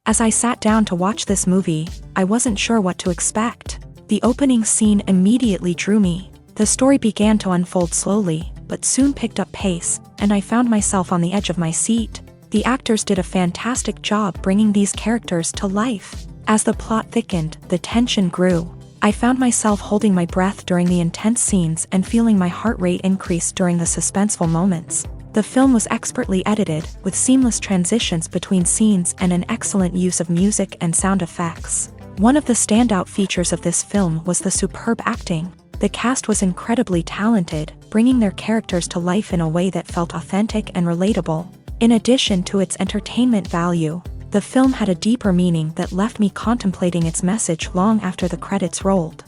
As I sat down to watch this movie, I wasn't sure what to expect. The opening scene immediately drew me. The story began to unfold slowly, but soon picked up pace, and I found myself on the edge of my seat. The actors did a fantastic job bringing these characters to life. As the plot thickened, the tension grew. I found myself holding my breath during the intense scenes and feeling my heart rate increase during the suspenseful moments. The film was expertly edited, with seamless transitions between scenes and an excellent use of music and sound effects. One of the standout features of this film was the superb acting. The cast was incredibly talented, bringing their characters to life in a way that felt authentic and relatable. In addition to its entertainment value, the film had a deeper meaning that left me contemplating its message long after the credits rolled.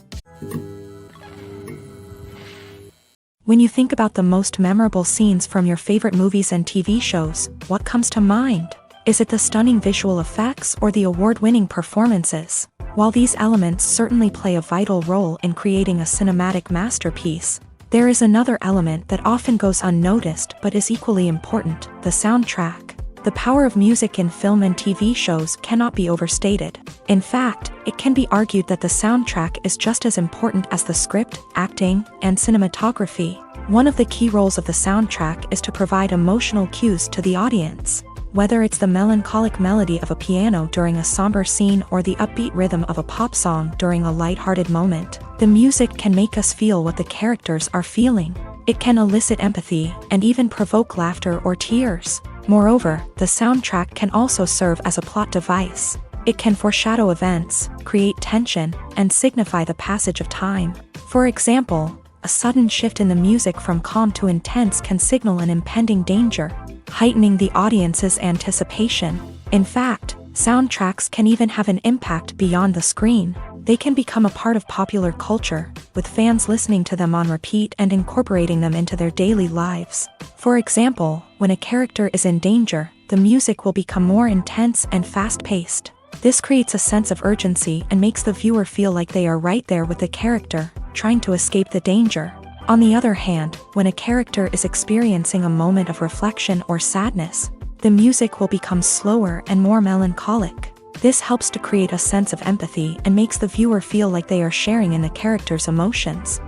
When you think about the most memorable scenes from your favorite movies and TV shows, what comes to mind? Is it the stunning visual effects or the award-winning performances? While these elements certainly play a vital role in creating a cinematic masterpiece, there is another element that often goes unnoticed but is equally important: the soundtrack. The power of music in film and TV shows cannot be overstated. In fact, it can be argued that the soundtrack is just as important as the script, acting, and cinematography. One of the key roles of the soundtrack is to provide emotional cues to the audience. Whether it's the melancholic melody of a piano during a somber scene or the upbeat rhythm of a pop song during a lighthearted moment, the music can make us feel what the characters are feeling. It can elicit empathy and even provoke laughter or tears. Moreover, the soundtrack can also serve as a plot device. It can foreshadow events, create tension, and signify the passage of time. For example, a sudden shift in the music from calm to intense can signal an impending danger, heightening the audience's anticipation. In fact, soundtracks can even have an impact beyond the screen. They can become a part of popular culture, with fans listening to them on repeat and incorporating them into their daily lives. For example, when a character is in danger, the music will become more intense and fast-paced. This creates a sense of urgency and makes the viewer feel like they are right there with the character, trying to escape the danger. On the other hand, when a character is experiencing a moment of reflection or sadness, the music will become slower and more melancholic. This helps to create a sense of empathy and makes the viewer feel like they are sharing in the character's emotions.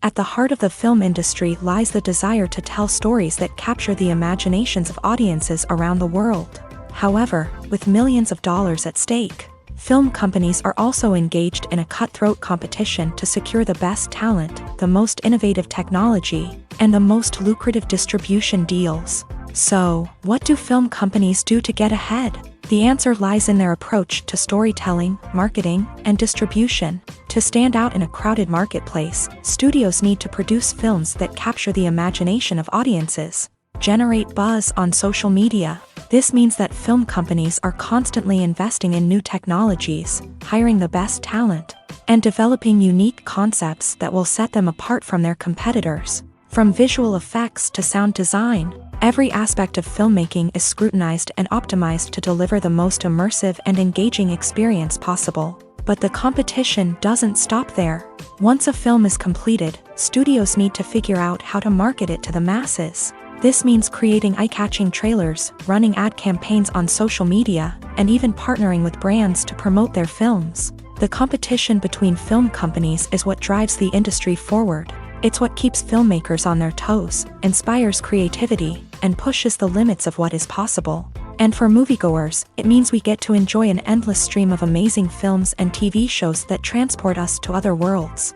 At the heart of the film industry lies the desire to tell stories that capture the imaginations of audiences around the world. However, with millions of dollars at stake, film companies are also engaged in a cutthroat competition to secure the best talent, the most innovative technology, and the most lucrative distribution deals. So, what do film companies do to get ahead? The answer lies in their approach to storytelling, marketing, and distribution. To stand out in a crowded marketplace, studios need to produce films that capture the imagination of audiences, generate buzz on social media. This means that film companies are constantly investing in new technologies, hiring the best talent, and developing unique concepts that will set them apart from their competitors. From visual effects to sound design, every aspect of filmmaking is scrutinized and optimized to deliver the most immersive and engaging experience possible. But the competition doesn't stop there. Once a film is completed, studios need to figure out how to market it to the masses. This means creating eye-catching trailers, running ad campaigns on social media, and even partnering with brands to promote their films. The competition between film companies is what drives the industry forward. It's what keeps filmmakers on their toes, inspires creativity, and pushes the limits of what is possible. And for moviegoers, it means we get to enjoy an endless stream of amazing films and TV shows that transport us to other worlds.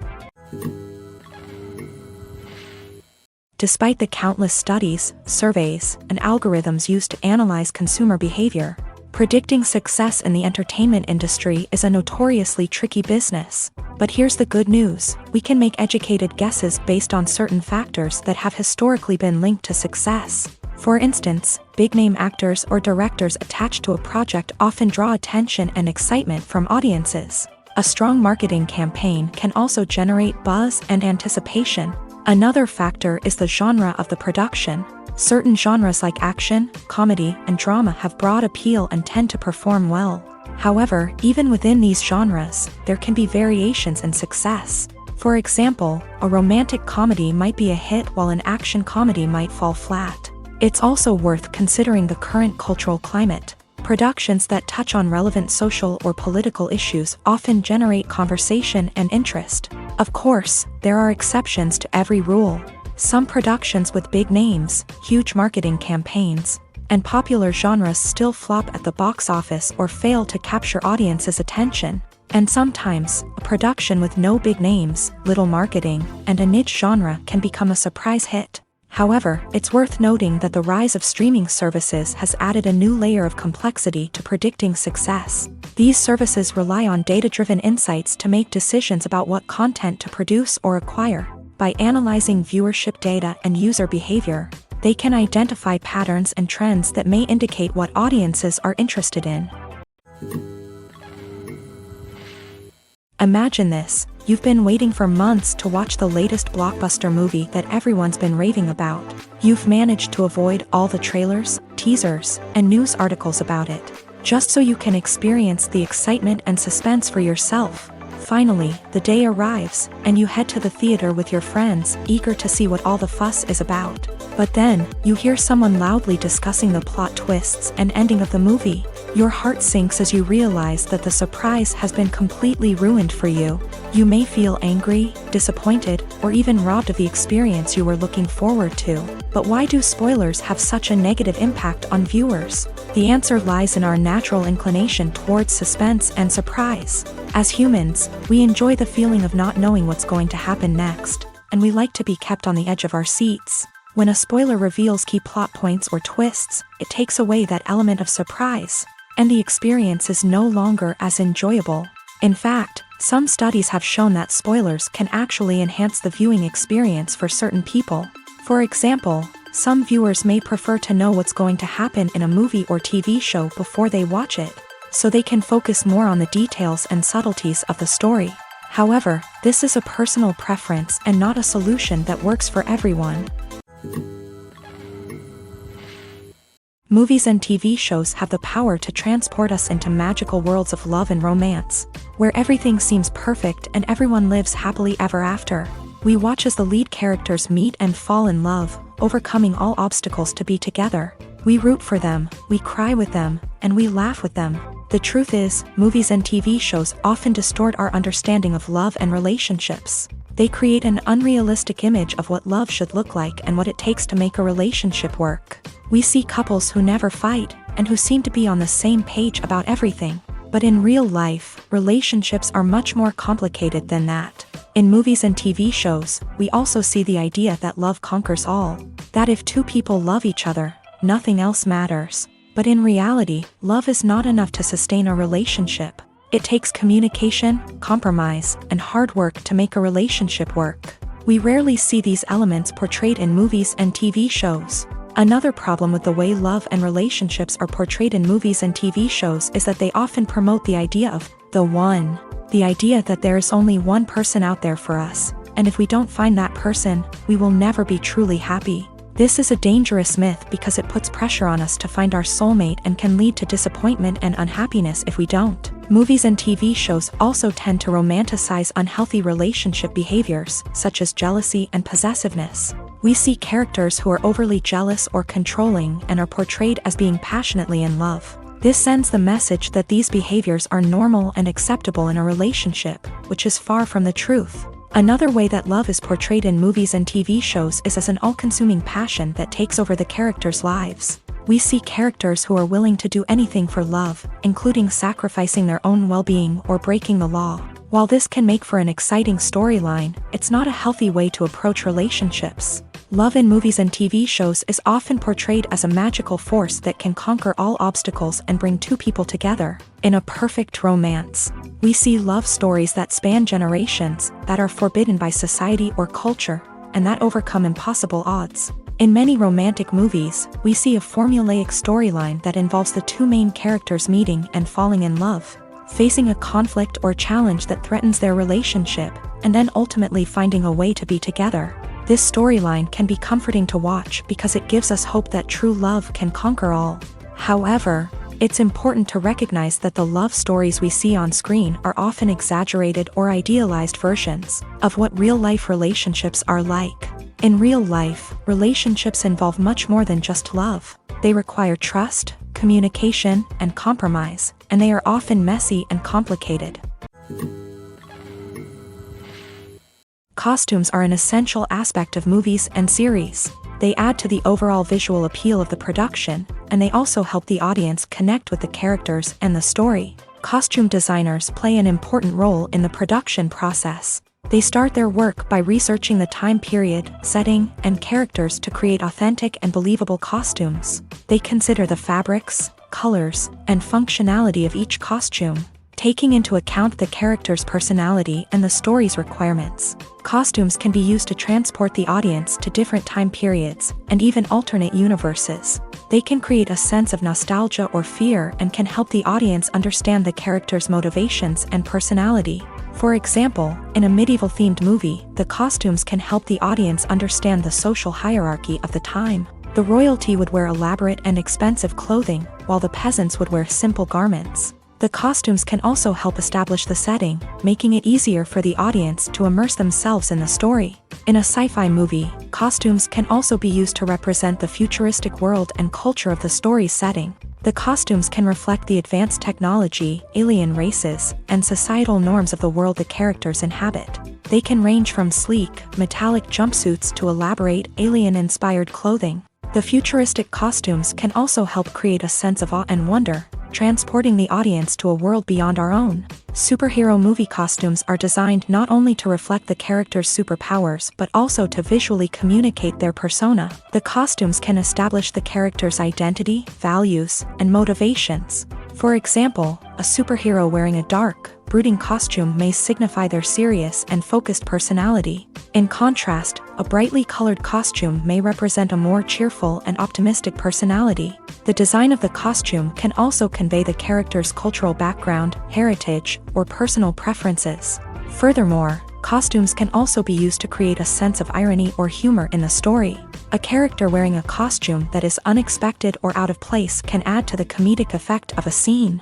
Despite the countless studies, surveys, and algorithms used to analyze consumer behavior, predicting success in the entertainment industry is a notoriously tricky business. But here's the good news: we can make educated guesses based on certain factors that have historically been linked to success. For instance, big-name actors or directors attached to a project often draw attention and excitement from audiences. A strong marketing campaign can also generate buzz and anticipation. Another factor is the genre of the production. Certain genres like action, comedy, and drama have broad appeal and tend to perform well. However, even within these genres, there can be variations in success. For example, a romantic comedy might be a hit while an action comedy might fall flat. It's also worth considering the current cultural climate. Productions that touch on relevant social or political issues often generate conversation and interest. Of course, there are exceptions to every rule. Some productions with big names, huge marketing campaigns, and popular genres still flop at the box office or fail to capture audiences' attention. And sometimes, a production with no big names, little marketing, and a niche genre can become a surprise hit. However, it's worth noting that the rise of streaming services has added a new layer of complexity to predicting success. These services rely on data-driven insights to make decisions about what content to produce or acquire. By analyzing viewership data and user behavior, they can identify patterns and trends that may indicate what audiences are interested in. Imagine this: you've been waiting for months to watch the latest blockbuster movie that everyone's been raving about. You've managed to avoid all the trailers, teasers, and news articles about it, just so you can experience the excitement and suspense for yourself. Finally, the day arrives, and you head to the theater with your friends, eager to see what all the fuss is about. But then, you hear someone loudly discussing the plot twists and ending of the movie. Your heart sinks as you realize that the surprise has been completely ruined for you. You may feel angry, disappointed, or even robbed of the experience you were looking forward to. But why do spoilers have such a negative impact on viewers? The answer lies in our natural inclination towards suspense and surprise. As humans, we enjoy the feeling of not knowing what's going to happen next, and we like to be kept on the edge of our seats. When a spoiler reveals key plot points or twists, it takes away that element of surprise, and the experience is no longer as enjoyable. In fact, some studies have shown that spoilers can actually enhance the viewing experience for certain people. For example, some viewers may prefer to know what's going to happen in a movie or TV show before they watch it, so they can focus more on the details and subtleties of the story. However, this is a personal preference and not a solution that works for everyone. Movies and TV shows have the power to transport us into magical worlds of love and romance, where everything seems perfect and everyone lives happily ever after. We watch as the lead characters meet and fall in love, overcoming all obstacles to be together. We root for them, we cry with them, and we laugh with them. The truth is, movies and TV shows often distort our understanding of love and relationships. They create an unrealistic image of what love should look like and what it takes to make a relationship work. We see couples who never fight, and who seem to be on the same page about everything. But in real life, relationships are much more complicated than that. In movies and TV shows, we also see the idea that love conquers all. That if two people love each other, nothing else matters. But in reality, love is not enough to sustain a relationship. It takes communication, compromise, and hard work to make a relationship work. We rarely see these elements portrayed in movies and TV shows. Another problem with the way love and relationships are portrayed in movies and TV shows is that they often promote the idea of the one. The idea that there is only one person out there for us, and if we don't find that person, we will never be truly happy. This is a dangerous myth because it puts pressure on us to find our soulmate and can lead to disappointment and unhappiness if we don't. Movies and TV shows also tend to romanticize unhealthy relationship behaviors, such as jealousy and possessiveness. We see characters who are overly jealous or controlling and are portrayed as being passionately in love. This sends the message that these behaviors are normal and acceptable in a relationship, which is far from the truth. Another way that love is portrayed in movies and TV shows is as an all-consuming passion that takes over the characters' lives. We see characters who are willing to do anything for love, including sacrificing their own well-being or breaking the law. While this can make for an exciting storyline, it's not a healthy way to approach relationships. Love in movies and TV shows is often portrayed as a magical force that can conquer all obstacles and bring two people together. In a perfect romance, we see love stories that span generations, that are forbidden by society or culture, and that overcome impossible odds. In many romantic movies, we see a formulaic storyline that involves the two main characters meeting and falling in love, facing a conflict or challenge that threatens their relationship, and then ultimately finding a way to be together. This storyline can be comforting to watch because it gives us hope that true love can conquer all. However, it's important to recognize that the love stories we see on screen are often exaggerated or idealized versions of what real-life relationships are like. In real life, relationships involve much more than just love. They require trust, communication, and compromise, and they are often messy and complicated. Costumes are an essential aspect of movies and series. They add to the overall visual appeal of the production, and they also help the audience connect with the characters and the story. Costume designers play an important role in the production process. They start their work by researching the time period, setting, and characters to create authentic and believable costumes. They consider the fabrics, colors, and functionality of each costume, taking into account the character's personality and the story's requirements. Costumes can be used to transport the audience to different time periods and even alternate universes. They can create a sense of nostalgia or fear and can help the audience understand the character's motivations and personality. For example, in a medieval-themed movie, the costumes can help the audience understand the social hierarchy of the time. The royalty would wear elaborate and expensive clothing, while the peasants would wear simple garments. The costumes can also help establish the setting, making it easier for the audience to immerse themselves in the story. In a sci-fi movie, costumes can also be used to represent the futuristic world and culture of the story's setting. The costumes can reflect the advanced technology, alien races, and societal norms of the world the characters inhabit. They can range from sleek, metallic jumpsuits to elaborate, alien-inspired clothing. The futuristic costumes can also help create a sense of awe and wonder, transporting the audience to a world beyond our own. Superhero movie costumes are designed not only to reflect the character's superpowers but also to visually communicate their persona. The costumes can establish the character's identity, values, and motivations. For example, a superhero wearing a dark, brooding costume may signify their serious and focused personality. In contrast, a brightly colored costume may represent a more cheerful and optimistic personality. The design of the costume can also convey the character's cultural background, heritage, or personal preferences. Furthermore, costumes can also be used to create a sense of irony or humor in the story. A character wearing a costume that is unexpected or out of place can add to the comedic effect of a scene.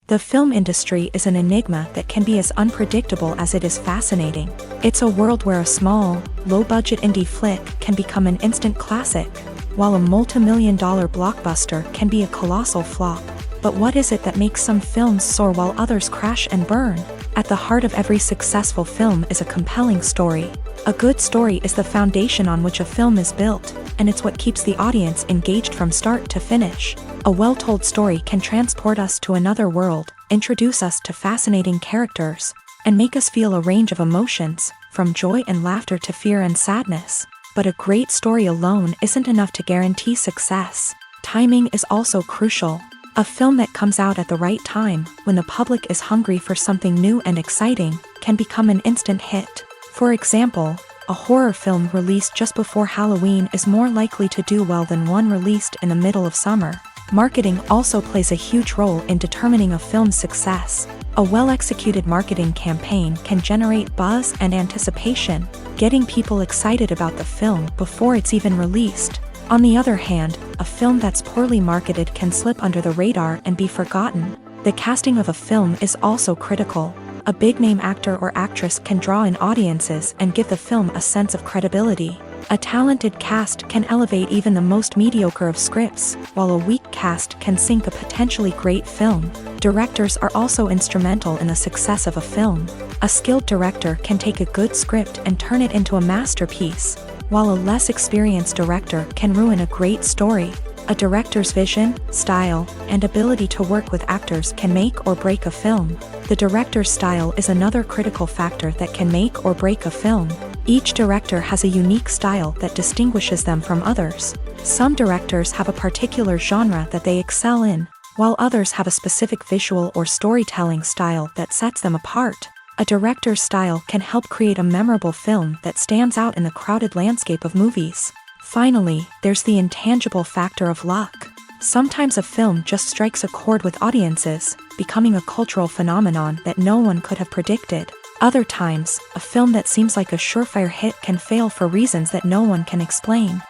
The film industry is an enigma that can be as unpredictable as it is fascinating. It's a world where a small, low-budget indie flick can become an instant classic, while a multi-million-dollar blockbuster can be a colossal flop. But what is it that makes some films soar while others crash and burn? At the heart of every successful film is a compelling story. A good story is the foundation on which a film is built, and it's what keeps the audience engaged from start to finish. A well-told story can transport us to another world, introduce us to fascinating characters, and make us feel a range of emotions, from joy and laughter to fear and sadness. But a great story alone isn't enough to guarantee success. Timing is also crucial. A film that comes out at the right time, when the public is hungry for something new and exciting, can become an instant hit. For example, a horror film released just before Halloween is more likely to do well than one released in the middle of summer. Marketing also plays a huge role in determining a film's success. A well-executed marketing campaign can generate buzz and anticipation, getting people excited about the film before it's even released. On the other hand, a film that's poorly marketed can slip under the radar and be forgotten. The casting of a film is also critical. A big-name actor or actress can draw in audiences and give the film a sense of credibility. A talented cast can elevate even the most mediocre of scripts, while a weak cast can sink a potentially great film. Directors are also instrumental in the success of a film. A skilled director can take a good script and turn it into a masterpiece, while a less experienced director can ruin a great story. A director's vision, style, and ability to work with actors can make or break a film. The director's style is another critical factor that can make or break a film. Each director has a unique style that distinguishes them from others. Some directors have a particular genre that they excel in, while others have a specific visual or storytelling style that sets them apart. A director's style can help create a memorable film that stands out in the crowded landscape of movies. Finally, there's the intangible factor of luck. Sometimes a film just strikes a chord with audiences, becoming a cultural phenomenon that no one could have predicted. Other times, a film that seems like a surefire hit can fail for reasons that no one can explain.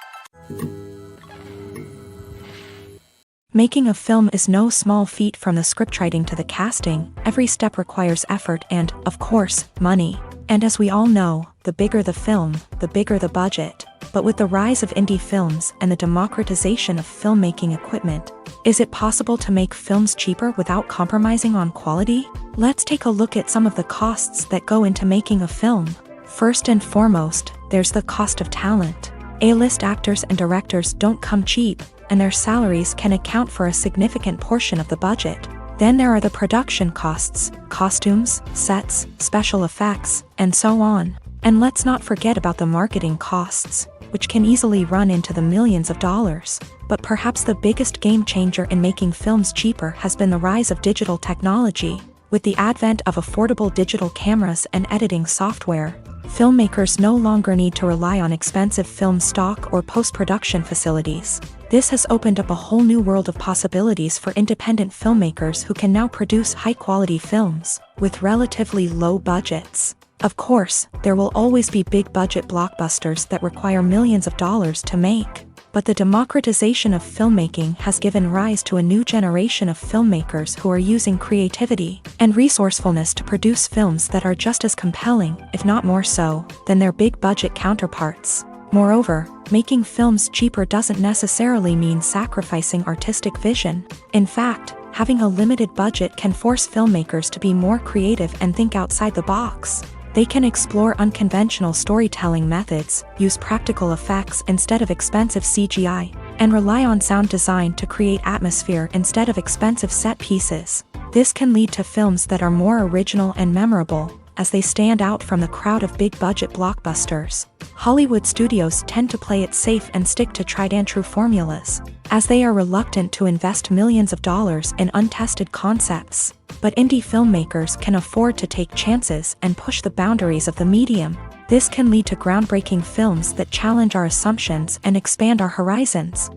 Making a film is no small feat, from the scriptwriting to the casting. Every step requires effort and, of course, money. And as we all know, the bigger the film, the bigger the budget. But with the rise of indie films and the democratization of filmmaking equipment, is it possible to make films cheaper without compromising on quality? Let's take a look at some of the costs that go into making a film. First and foremost, there's the cost of talent. A-list actors and directors don't come cheap, and their salaries can account for a significant portion of the budget. Then there are the production costs, costumes, sets, special effects, and so on. And let's not forget about the marketing costs, which can easily run into the millions of dollars. But perhaps the biggest game changer in making films cheaper has been the rise of digital technology. With the advent of affordable digital cameras and editing software, filmmakers no longer need to rely on expensive film stock or post-production facilities. This has opened up a whole new world of possibilities for independent filmmakers who can now produce high-quality films with relatively low budgets. Of course, there will always be big-budget blockbusters that require millions of dollars to make. But the democratization of filmmaking has given rise to a new generation of filmmakers who are using creativity and resourcefulness to produce films that are just as compelling, if not more so, than their big-budget counterparts. Moreover, making films cheaper doesn't necessarily mean sacrificing artistic vision. In fact, having a limited budget can force filmmakers to be more creative and think outside the box. They can explore unconventional storytelling methods, use practical effects instead of expensive CGI, and rely on sound design to create atmosphere instead of expensive set pieces. This can lead to films that are more original and memorable, as they stand out from the crowd of big-budget blockbusters. Hollywood studios tend to play it safe and stick to tried-and-true formulas, as they are reluctant to invest millions of dollars in untested concepts. But indie filmmakers can afford to take chances and push the boundaries of the medium. This can lead to groundbreaking films that challenge our assumptions and expand our horizons.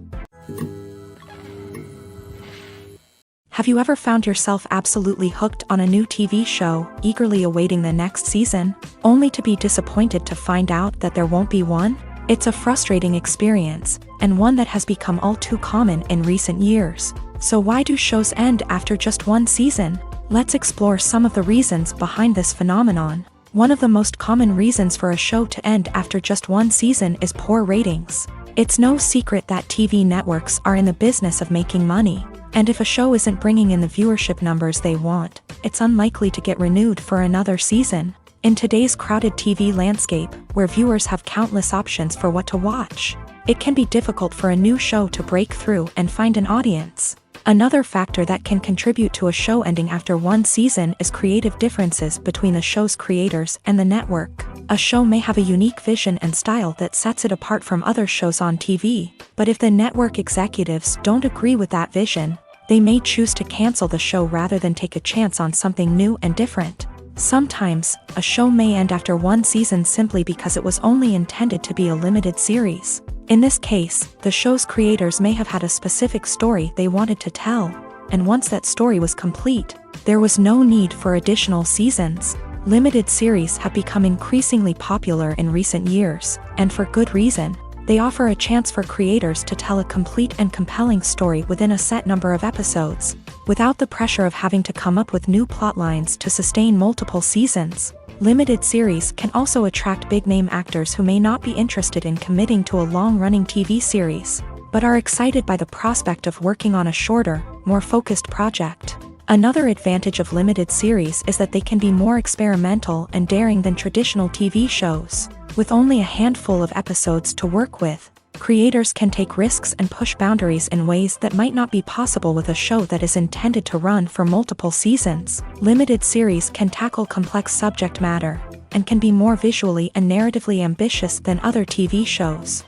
Have you ever found yourself absolutely hooked on a new TV show, eagerly awaiting the next season, only to be disappointed to find out that there won't be one? It's a frustrating experience, and one that has become all too common in recent years. So why do shows end after just one season? Let's explore some of the reasons behind this phenomenon. One of the most common reasons for a show to end after just one season is poor ratings. It's no secret that TV networks are in the business of making money, and if a show isn't bringing in the viewership numbers they want, it's unlikely to get renewed for another season. In today's crowded TV landscape, where viewers have countless options for what to watch, it can be difficult for a new show to break through and find an audience. Another factor that can contribute to a show ending after one season is creative differences between the show's creators and the network. A show may have a unique vision and style that sets it apart from other shows on TV, but if the network executives don't agree with that vision, they may choose to cancel the show rather than take a chance on something new and different. Sometimes, a show may end after one season simply because it was only intended to be a limited series. In this case, the show's creators may have had a specific story they wanted to tell, and once that story was complete, there was no need for additional seasons. Limited series have become increasingly popular in recent years, and for good reason. They offer a chance for creators to tell a complete and compelling story within a set number of episodes, without the pressure of having to come up with new plot lines to sustain multiple seasons. Limited series can also attract big-name actors who may not be interested in committing to a long-running TV series, but are excited by the prospect of working on a shorter, more focused project. Another advantage of limited series is that they can be more experimental and daring than traditional TV shows. With only a handful of episodes to work with, creators can take risks and push boundaries in ways that might not be possible with a show that is intended to run for multiple seasons. Limited series can tackle complex subject matter, and can be more visually and narratively ambitious than other TV shows.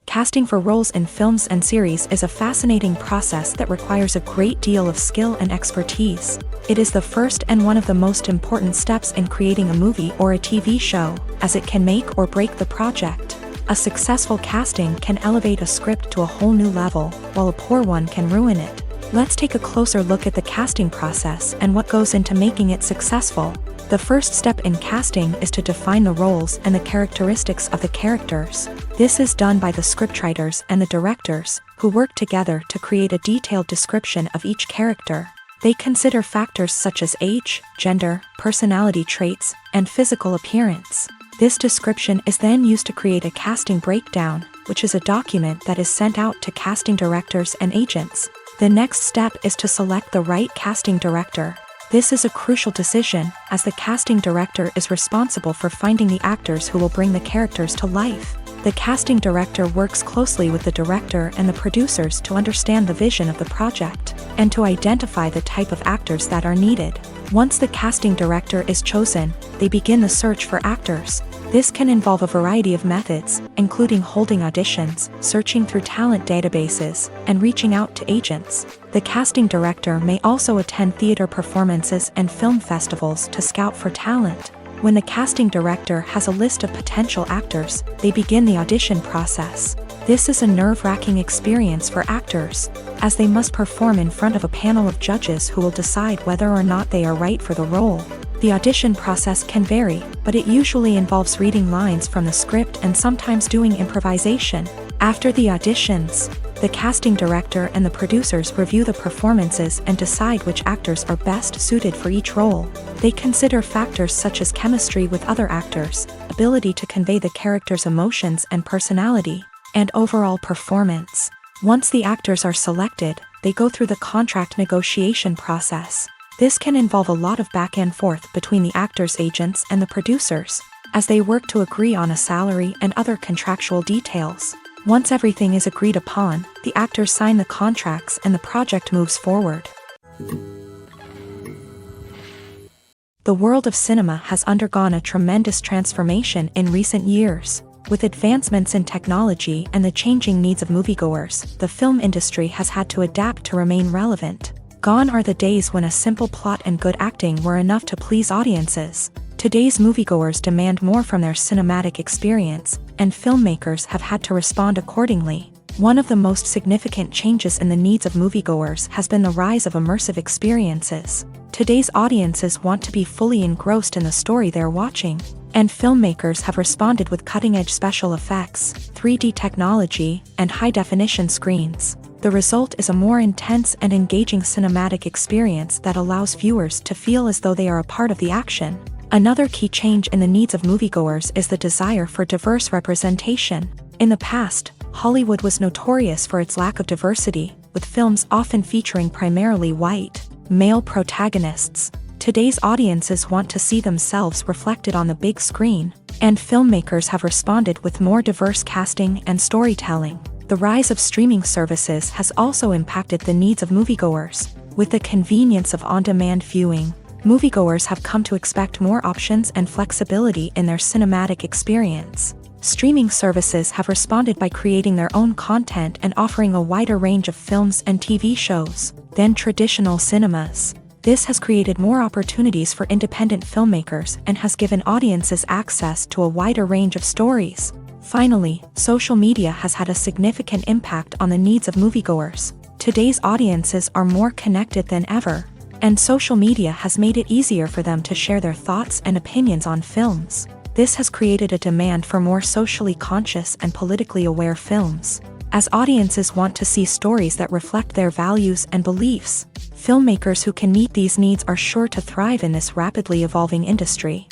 Casting for roles in films and series is a fascinating process that requires a great deal of skill and expertise. It is the first and one of the most important steps in creating a movie or a TV show, as it can make or break the project. A successful casting can elevate a script to a whole new level, while a poor one can ruin it. Let's take a closer look at the casting process and what goes into making it successful. The first step in casting is to define the roles and the characteristics of the characters. This is done by the scriptwriters and the directors, who work together to create a detailed description of each character. They consider factors such as age, gender, personality traits, and physical appearance. This description is then used to create a casting breakdown, which is a document that is sent out to casting directors and agents. The next step is to select the right casting director. This is a crucial decision, as the casting director is responsible for finding the actors who will bring the characters to life. The casting director works closely with the director and the producers to understand the vision of the project, and to identify the type of actors that are needed. Once the casting director is chosen, they begin the search for actors. This can involve a variety of methods, including holding auditions, searching through talent databases, and reaching out to agents. The casting director may also attend theater performances and film festivals to scout for talent. When the casting director has a list of potential actors, they begin the audition process. This is a nerve-wracking experience for actors, as they must perform in front of a panel of judges who will decide whether or not they are right for the role. The audition process can vary, but it usually involves reading lines from the script and sometimes doing improvisation. After the auditions, the casting director and the producers review the performances and decide which actors are best suited for each role. They consider factors such as chemistry with other actors, ability to convey the character's emotions and personality, and overall performance. Once the actors are selected, they go through the contract negotiation process. This can involve a lot of back and forth between the actors' agents and the producers, as they work to agree on a salary and other contractual details. Once everything is agreed upon, the actors sign the contracts and the project moves forward. The world of cinema has undergone a tremendous transformation in recent years. With advancements in technology and the changing needs of moviegoers, the film industry has had to adapt to remain relevant. Gone are the days when a simple plot and good acting were enough to please audiences. Today's moviegoers demand more from their cinematic experience, and filmmakers have had to respond accordingly. One of the most significant changes in the needs of moviegoers has been the rise of immersive experiences. Today's audiences want to be fully engrossed in the story they're watching, and filmmakers have responded with cutting-edge special effects, 3D technology, and high-definition screens. The result is a more intense and engaging cinematic experience that allows viewers to feel as though they are a part of the action. Another key change in the needs of moviegoers is the desire for diverse representation. In the past, Hollywood was notorious for its lack of diversity, with films often featuring primarily white, male protagonists. Today's audiences want to see themselves reflected on the big screen, and filmmakers have responded with more diverse casting and storytelling. The rise of streaming services has also impacted the needs of moviegoers. With the convenience of on-demand viewing, moviegoers have come to expect more options and flexibility in their cinematic experience. Streaming services have responded by creating their own content and offering a wider range of films and TV shows than traditional cinemas. This has created more opportunities for independent filmmakers and has given audiences access to a wider range of stories. Finally, social media has had a significant impact on the needs of moviegoers. Today's audiences are more connected than ever, and social media has made it easier for them to share their thoughts and opinions on films. This has created a demand for more socially conscious and politically aware films. as audiences want to see stories that reflect their values and beliefs. Filmmakers who can meet these needs are sure to thrive in this rapidly evolving industry.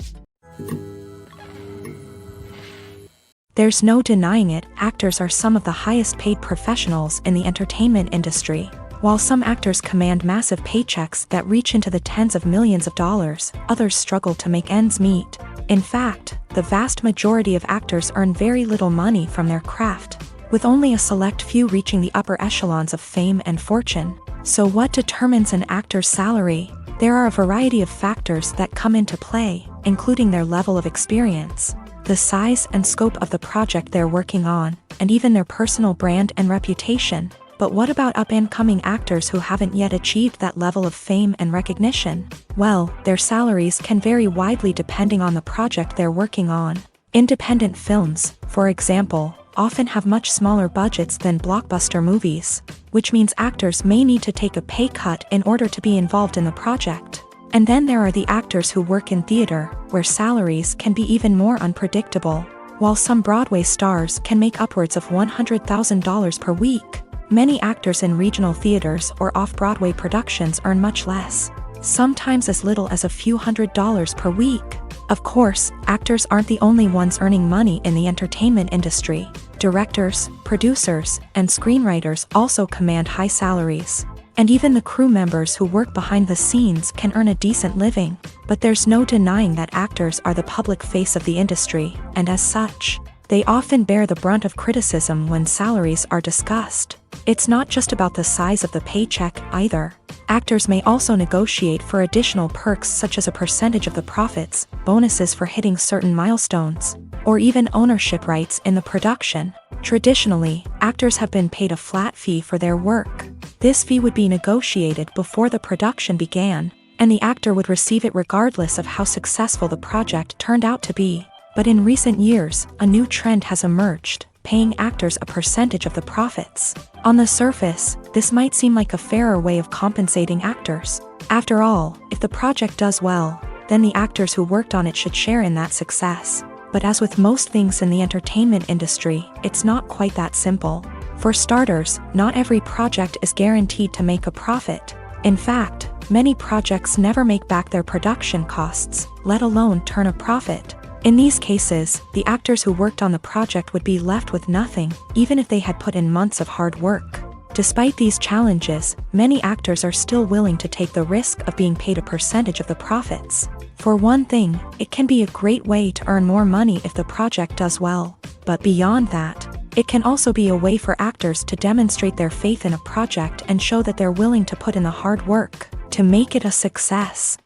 There's no denying it, actors are some of the highest paid professionals in the entertainment industry. While some actors command massive paychecks that reach into the tens of millions of dollars, others struggle to make ends meet. In fact, the vast majority of actors earn very little money from their craft, with only a select few reaching the upper echelons of fame and fortune. So what determines an actor's salary? There are a variety of factors that come into play, including their level of experience, the size and scope of the project they're working on, and even their personal brand and reputation. But what about up-and-coming actors who haven't yet achieved that level of fame and recognition? Well, their salaries can vary widely depending on the project they're working on. Independent films, for example, often have much smaller budgets than blockbuster movies, which means actors may need to take a pay cut in order to be involved in the project. And then there are the actors who work in theater, where salaries can be even more unpredictable. While some Broadway stars can make upwards of $100,000 per week, many actors in regional theaters or off-Broadway productions earn much less, sometimes as little as a few $100s per week. Of course, actors aren't the only ones earning money in the entertainment industry. Directors, producers, and screenwriters also command high salaries. And even the crew members who work behind the scenes can earn a decent living. But there's no denying that actors are the public face of the industry, and as such, they often bear the brunt of criticism when salaries are discussed. It's not just about the size of the paycheck, either. Actors may also negotiate for additional perks such as a percentage of the profits, bonuses for hitting certain milestones, or even ownership rights in the production. Traditionally, actors have been paid a flat fee for their work. This fee would be negotiated before the production began, and the actor would receive it regardless of how successful the project turned out to be. But in recent years, a new trend has emerged, paying actors a percentage of the profits. On the surface, this might seem like a fairer way of compensating actors. After all, if the project does well, then the actors who worked on it should share in that success. But as with most things in the entertainment industry, it's not quite that simple. For starters, not every project is guaranteed to make a profit. In fact, many projects never make back their production costs, let alone turn a profit. In these cases, the actors who worked on the project would be left with nothing, even if they had put in months of hard work. Despite these challenges, many actors are still willing to take the risk of being paid a percentage of the profits. For one thing, it can be a great way to earn more money if the project does well. But beyond that, it can also be a way for actors to demonstrate their faith in a project and show that they're willing to put in the hard work to make it a success.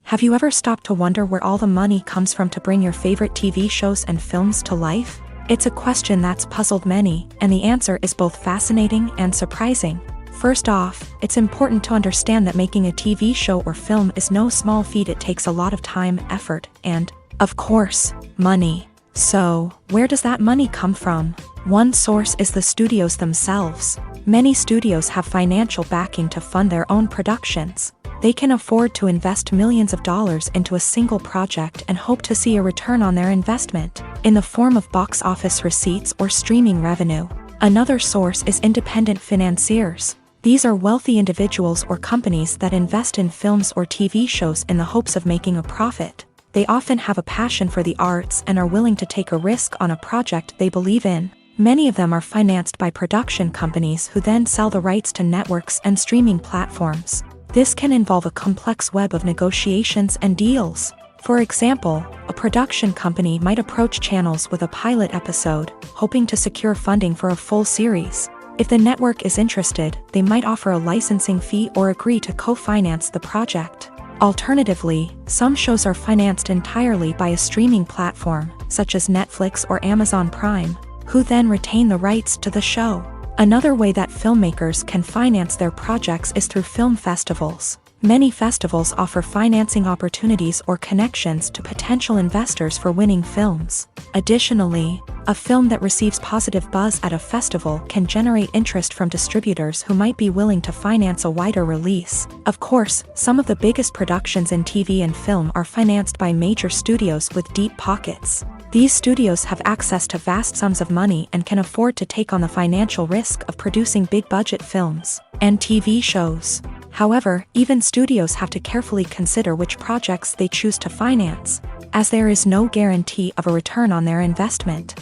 Have you ever stopped to wonder where all the money comes from to bring your favorite TV shows and films to life? It's a question that's puzzled many, and the answer is both fascinating and surprising. First off, it's important to understand that making a TV show or film is no small feat. It takes a lot of time, effort, and, of course, money. So, where does that money come from? One source is the studios themselves. Many studios have financial backing to fund their own productions. They can afford to invest millions of dollars into a single project and hope to see a return on their investment, in the form of box office receipts or streaming revenue. Another source is independent financiers. These are wealthy individuals or companies that invest in films or TV shows in the hopes of making a profit. They often have a passion for the arts and are willing to take a risk on a project they believe in. Many of them are financed by production companies who then sell the rights to networks and streaming platforms. This can involve a complex web of negotiations and deals. For example, a production company might approach channels with a pilot episode, hoping to secure funding for a full series. If the network is interested, they might offer a licensing fee or agree to co-finance the project. Alternatively, some shows are financed entirely by a streaming platform, such as Netflix or Amazon Prime, who then retain the rights to the show. Another way that filmmakers can finance their projects is through film festivals. Many festivals offer financing opportunities or connections to potential investors for winning films. Additionally, a film that receives positive buzz at a festival can generate interest from distributors who might be willing to finance a wider release. Of course, some of the biggest productions in TV and film are financed by major studios with deep pockets. These studios have access to vast sums of money and can afford to take on the financial risk of producing big-budget films and TV shows. However, even studios have to carefully consider which projects they choose to finance, as there is no guarantee of a return on their investment.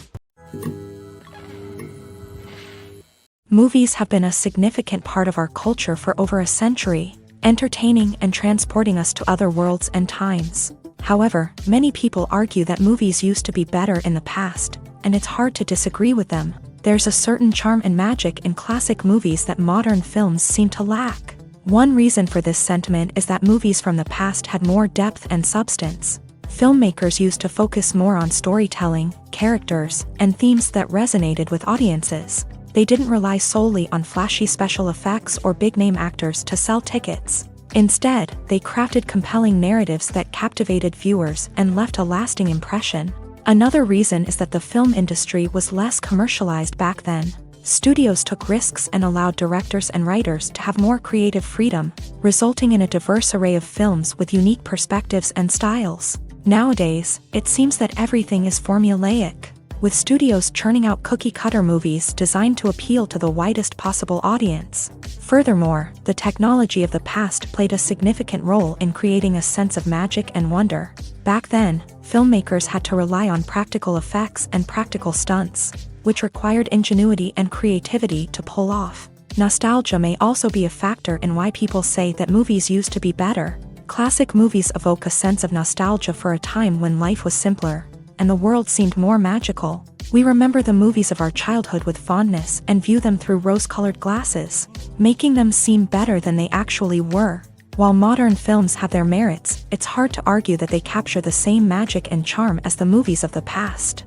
Movies have been a significant part of our culture for over a century, entertaining and transporting us to other worlds and times. However, many people argue that movies used to be better in the past, and it's hard to disagree with them. There's a certain charm and magic in classic movies that modern films seem to lack. One reason for this sentiment is that movies from the past had more depth and substance. Filmmakers used to focus more on storytelling, characters, and themes that resonated with audiences. They didn't rely solely on flashy special effects or big-name actors to sell tickets. Instead, they crafted compelling narratives that captivated viewers and left a lasting impression. Another reason is that the film industry was less commercialized back then. Studios took risks and allowed directors and writers to have more creative freedom, resulting in a diverse array of films with unique perspectives and styles. Nowadays, it seems that everything is formulaic, with studios churning out cookie-cutter movies designed to appeal to the widest possible audience. Furthermore, the technology of the past played a significant role in creating a sense of magic and wonder. Back then, filmmakers had to rely on practical effects and practical stunts, which required ingenuity and creativity to pull off. Nostalgia may also be a factor in why people say that movies used to be better. Classic movies evoke a sense of nostalgia for a time when life was simpler, and the world seemed more magical. We remember the movies of our childhood with fondness and view them through rose-colored glasses, making them seem better than they actually were. While modern films have their merits, it's hard to argue that they capture the same magic and charm as the movies of the past.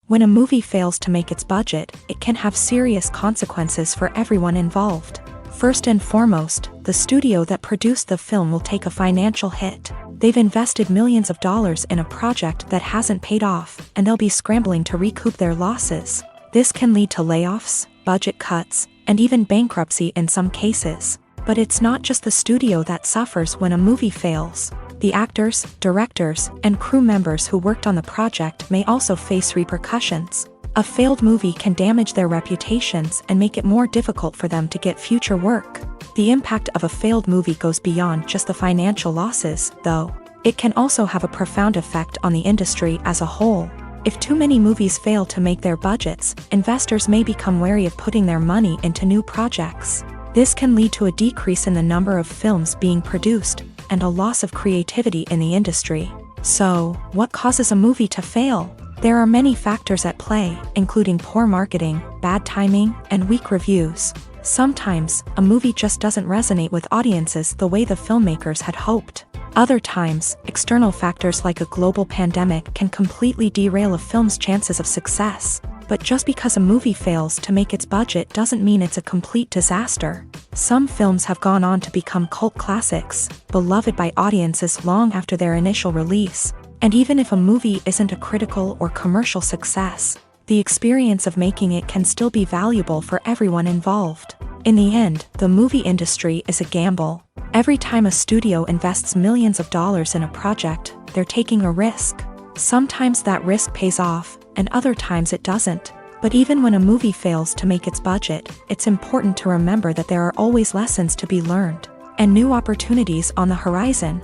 When a movie fails to make its budget, it can have serious consequences for everyone involved. First and foremost, the studio that produced the film will take a financial hit. They've invested millions of dollars in a project that hasn't paid off, and they'll be scrambling to recoup their losses. This can lead to layoffs, budget cuts, and even bankruptcy in some cases. But it's not just the studio that suffers when a movie fails. The actors, directors, and crew members who worked on the project may also face repercussions. A failed movie can damage their reputations and make it more difficult for them to get future work. The impact of a failed movie goes beyond just the financial losses, though. It can also have a profound effect on the industry as a whole. If too many movies fail to make their budgets, investors may become wary of putting their money into new projects. This can lead to a decrease in the number of films being produced, and a loss of creativity in the industry. So, what causes a movie to fail? There are many factors at play, including poor marketing, bad timing, and weak reviews. Sometimes, a movie just doesn't resonate with audiences the way the filmmakers had hoped. Other times, external factors like a global pandemic can completely derail a film's chances of success. But just because a movie fails to make its budget doesn't mean it's a complete disaster. Some films have gone on to become cult classics, beloved by audiences long after their initial release. And even if a movie isn't a critical or commercial success, the experience of making it can still be valuable for everyone involved. In the end, the movie industry is a gamble. Every time a studio invests millions of dollars in a project, they're taking a risk. Sometimes that risk pays off, and other times it doesn't. But even when a movie fails to make its budget, it's important to remember that there are always lessons to be learned, and new opportunities on the horizon.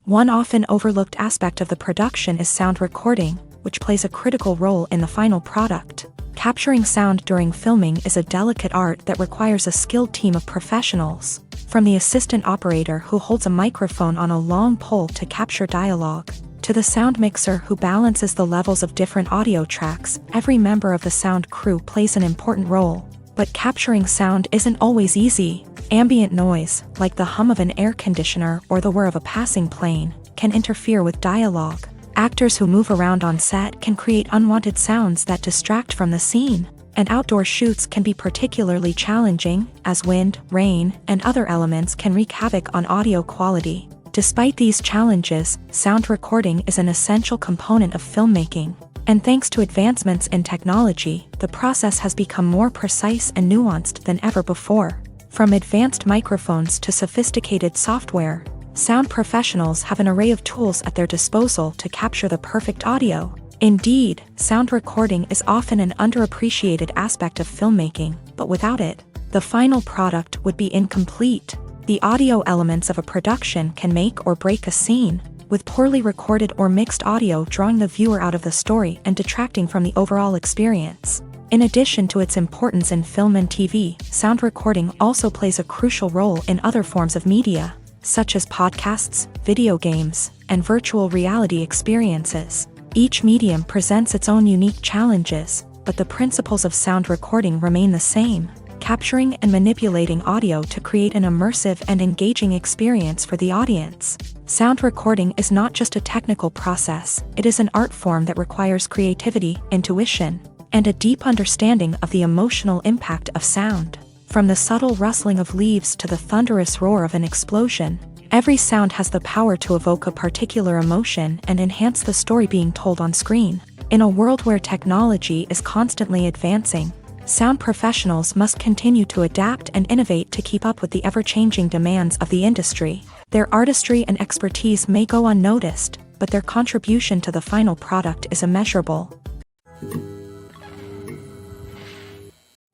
One often overlooked aspect of the production is sound recording, which plays a critical role in the final product. Capturing sound during filming is a delicate art that requires a skilled team of professionals. From the assistant operator who holds a microphone on a long pole to capture dialogue, to the sound mixer who balances the levels of different audio tracks, every member of the sound crew plays an important role. But capturing sound isn't always easy. Ambient noise, like the hum of an air conditioner or the whir of a passing plane, can interfere with dialogue. Actors who move around on set can create unwanted sounds that distract from the scene. and outdoor shoots can be particularly challenging, as wind, rain, and other elements can wreak havoc on audio quality. Despite these challenges, sound recording is an essential component of filmmaking. And thanks to advancements in technology, the process has become more precise and nuanced than ever before. From advanced microphones to sophisticated software, sound professionals have an array of tools at their disposal to capture the perfect audio. Indeed, sound recording is often an underappreciated aspect of filmmaking, but without it, the final product would be incomplete. The audio elements of a production can make or break a scene, with poorly recorded or mixed audio drawing the viewer out of the story and detracting from the overall experience. In addition to its importance in film and TV, sound recording also plays a crucial role in other forms of media, such as podcasts, video games, and virtual reality experiences. Each medium presents its own unique challenges, but the principles of sound recording remain the same: capturing and manipulating audio to create an immersive and engaging experience for the audience. Sound recording is not just a technical process, it is an art form that requires creativity, intuition, and a deep understanding of the emotional impact of sound. From the subtle rustling of leaves to the thunderous roar of an explosion, every sound has the power to evoke a particular emotion and enhance the story being told on screen. In a world where technology is constantly advancing, sound professionals must continue to adapt and innovate to keep up with the ever-changing demands of the industry. Their artistry and expertise may go unnoticed, but their contribution to the final product is immeasurable.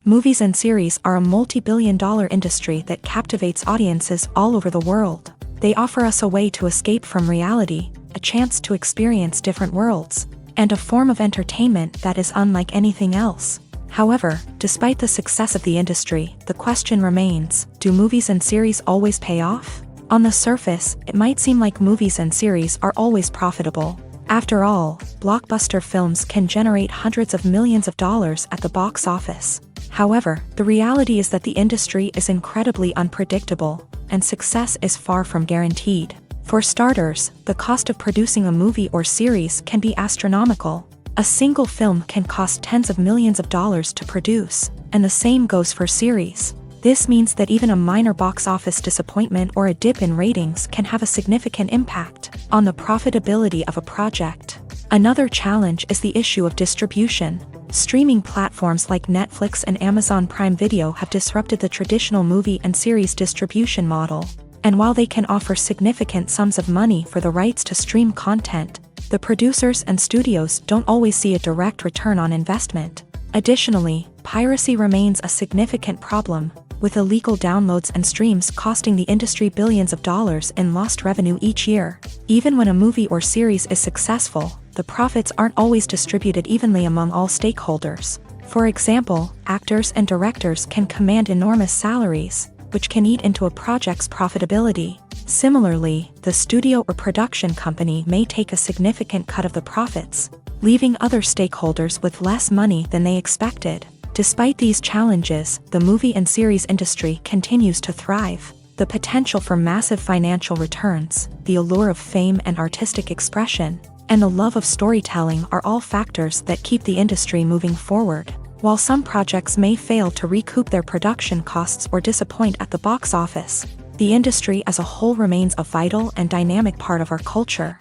Movies and series are a multi-billion-dollar industry that captivates audiences all over the world. They offer us a way to escape from reality, a chance to experience different worlds, and a form of entertainment that is unlike anything else. However, despite the success of the industry, the question remains: do movies and series always pay off? On the surface, it might seem like movies and series are always profitable. After all, blockbuster films can generate hundreds of millions of dollars at the box office. However, the reality is that the industry is incredibly unpredictable, and success is far from guaranteed. For starters, the cost of producing a movie or series can be astronomical. A single film can cost tens of millions of dollars to produce, and the same goes for series. This means that even a minor box office disappointment or a dip in ratings can have a significant impact on the profitability of a project. Another challenge is the issue of distribution. Streaming platforms like Netflix and Amazon Prime Video have disrupted the traditional movie and series distribution model. And while they can offer significant sums of money for the rights to stream content, the producers and studios don't always see a direct return on investment. Additionally, piracy remains a significant problem, with illegal downloads and streams costing the industry billions of dollars in lost revenue each year. Even when a movie or series is successful, the profits aren't always distributed evenly among all stakeholders. For example, actors and directors can command enormous salaries, which can eat into a project's profitability. Similarly, the studio or production company may take a significant cut of the profits, leaving other stakeholders with less money than they expected. Despite these challenges, the movie and series industry continues to thrive. The potential for massive financial returns, the allure of fame and artistic expression, and the love of storytelling are all factors that keep the industry moving forward. While some projects may fail to recoup their production costs or disappoint at the box office, the industry as a whole remains a vital and dynamic part of our culture.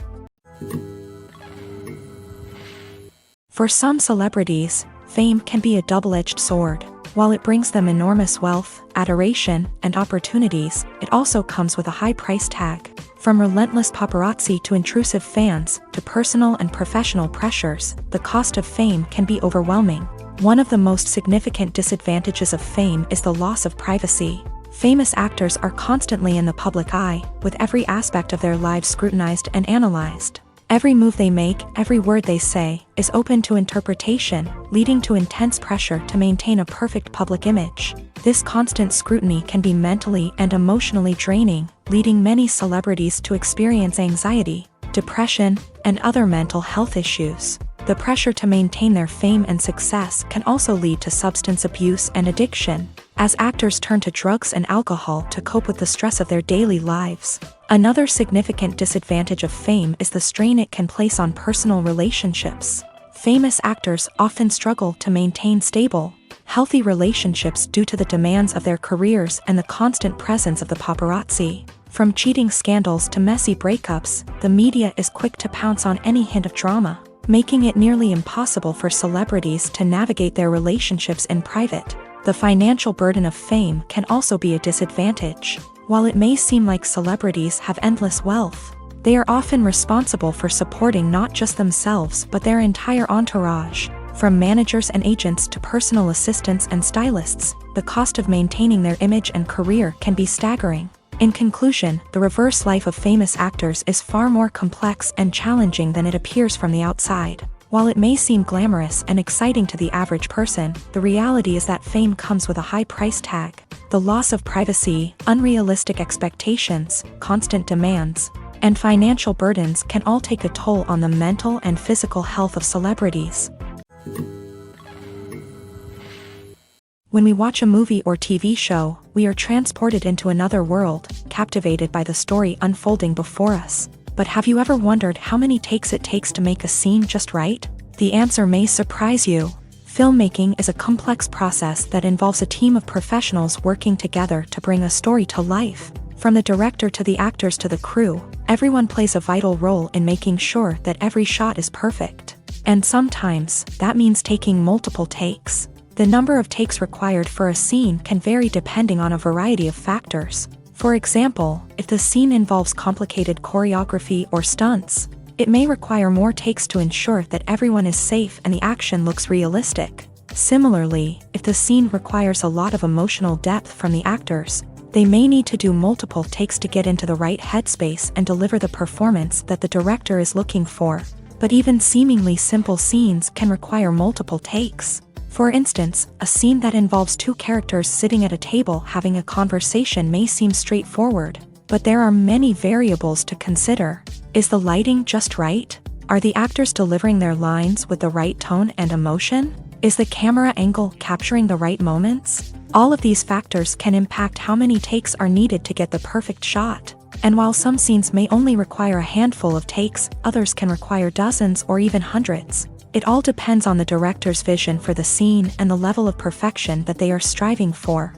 For some celebrities, fame can be a double-edged sword. While it brings them enormous wealth, adoration, and opportunities, it also comes with a high price tag. From relentless paparazzi to intrusive fans, to personal and professional pressures, the cost of fame can be overwhelming. One of the most significant disadvantages of fame is the loss of privacy. Famous actors are constantly in the public eye, with every aspect of their lives scrutinized and analyzed. Every move they make, every word they say, is open to interpretation, leading to intense pressure to maintain a perfect public image. This constant scrutiny can be mentally and emotionally draining, leading many celebrities to experience anxiety, depression, and other mental health issues. The pressure to maintain their fame and success can also lead to substance abuse and addiction, as actors turn to drugs and alcohol to cope with the stress of their daily lives. Another significant disadvantage of fame is the strain it can place on personal relationships. Famous actors often struggle to maintain stable, healthy relationships due to the demands of their careers and the constant presence of the paparazzi. From cheating scandals to messy breakups, the media is quick to pounce on any hint of drama, making it nearly impossible for celebrities to navigate their relationships in private. The financial burden of fame can also be a disadvantage. While it may seem like celebrities have endless wealth, they are often responsible for supporting not just themselves but their entire entourage. From managers and agents to personal assistants and stylists, the cost of maintaining their image and career can be staggering. In conclusion, the reverse life of famous actors is far more complex and challenging than it appears from the outside. While it may seem glamorous and exciting to the average person, the reality is that fame comes with a high price tag. The loss of privacy, unrealistic expectations, constant demands, and financial burdens can all take a toll on the mental and physical health of celebrities. When we watch a movie or TV show, we are transported into another world, captivated by the story unfolding before us. But have you ever wondered how many takes it takes to make a scene just right? The answer may surprise you. Filmmaking is a complex process that involves a team of professionals working together to bring a story to life. From the director to the actors to the crew, everyone plays a vital role in making sure that every shot is perfect. And sometimes, that means taking multiple takes. The number of takes required for a scene can vary depending on a variety of factors. For example, if the scene involves complicated choreography or stunts, it may require more takes to ensure that everyone is safe and the action looks realistic. Similarly, if the scene requires a lot of emotional depth from the actors, they may need to do multiple takes to get into the right headspace and deliver the performance that the director is looking for. But even seemingly simple scenes can require multiple takes. For instance, a scene that involves two characters sitting at a table having a conversation may seem straightforward, but there are many variables to consider. Is the lighting just right? Are the actors delivering their lines with the right tone and emotion? Is the camera angle capturing the right moments? All of these factors can impact how many takes are needed to get the perfect shot. And while some scenes may only require a handful of takes, others can require dozens or even hundreds. It all depends on the director's vision for the scene and the level of perfection that they are striving for.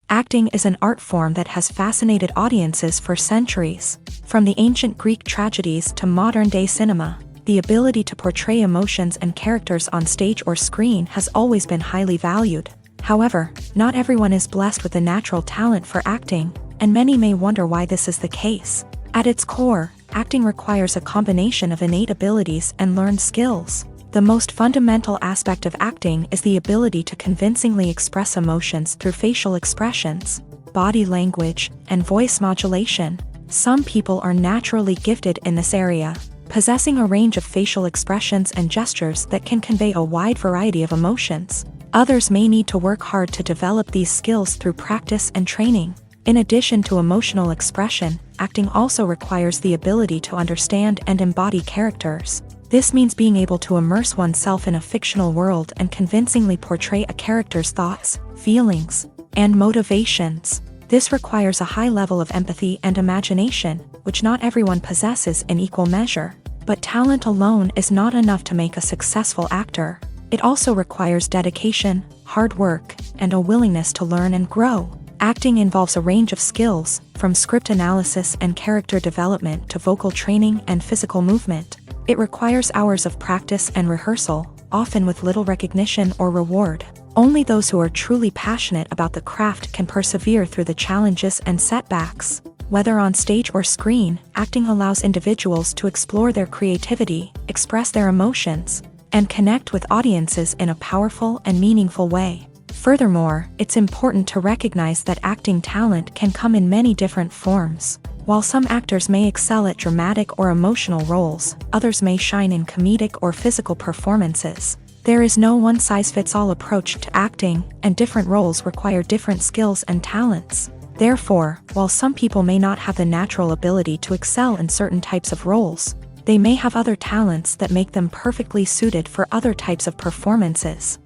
Acting is an art form that has fascinated audiences for centuries. From the ancient Greek tragedies to modern-day cinema, the ability to portray emotions and characters on stage or screen has always been highly valued. However, not everyone is blessed with a natural talent for acting, and many may wonder why this is the case. At its core, acting requires a combination of innate abilities and learned skills. The most fundamental aspect of acting is the ability to convincingly express emotions through facial expressions, body language, and voice modulation. Some people are naturally gifted in this area, possessing a range of facial expressions and gestures that can convey a wide variety of emotions. Others may need to work hard to develop these skills through practice and training. In addition to emotional expression, acting also requires the ability to understand and embody characters. This means being able to immerse oneself in a fictional world and convincingly portray a character's thoughts, feelings, and motivations. This requires a high level of empathy and imagination, which not everyone possesses in equal measure. But talent alone is not enough to make a successful actor. It also requires dedication, hard work, and a willingness to learn and grow. Acting involves a range of skills, from script analysis and character development to vocal training and physical movement. It requires hours of practice and rehearsal, often with little recognition or reward. Only those who are truly passionate about the craft can persevere through the challenges and setbacks. Whether on stage or screen, acting allows individuals to explore their creativity, express their emotions, and connect with audiences in a powerful and meaningful way. Furthermore, it's important to recognize that acting talent can come in many different forms. While some actors may excel at dramatic or emotional roles, others may shine in comedic or physical performances. There is no one-size-fits-all approach to acting, and different roles require different skills and talents. Therefore, while some people may not have the natural ability to excel in certain types of roles, they may have other talents that make them perfectly suited for other types of performances.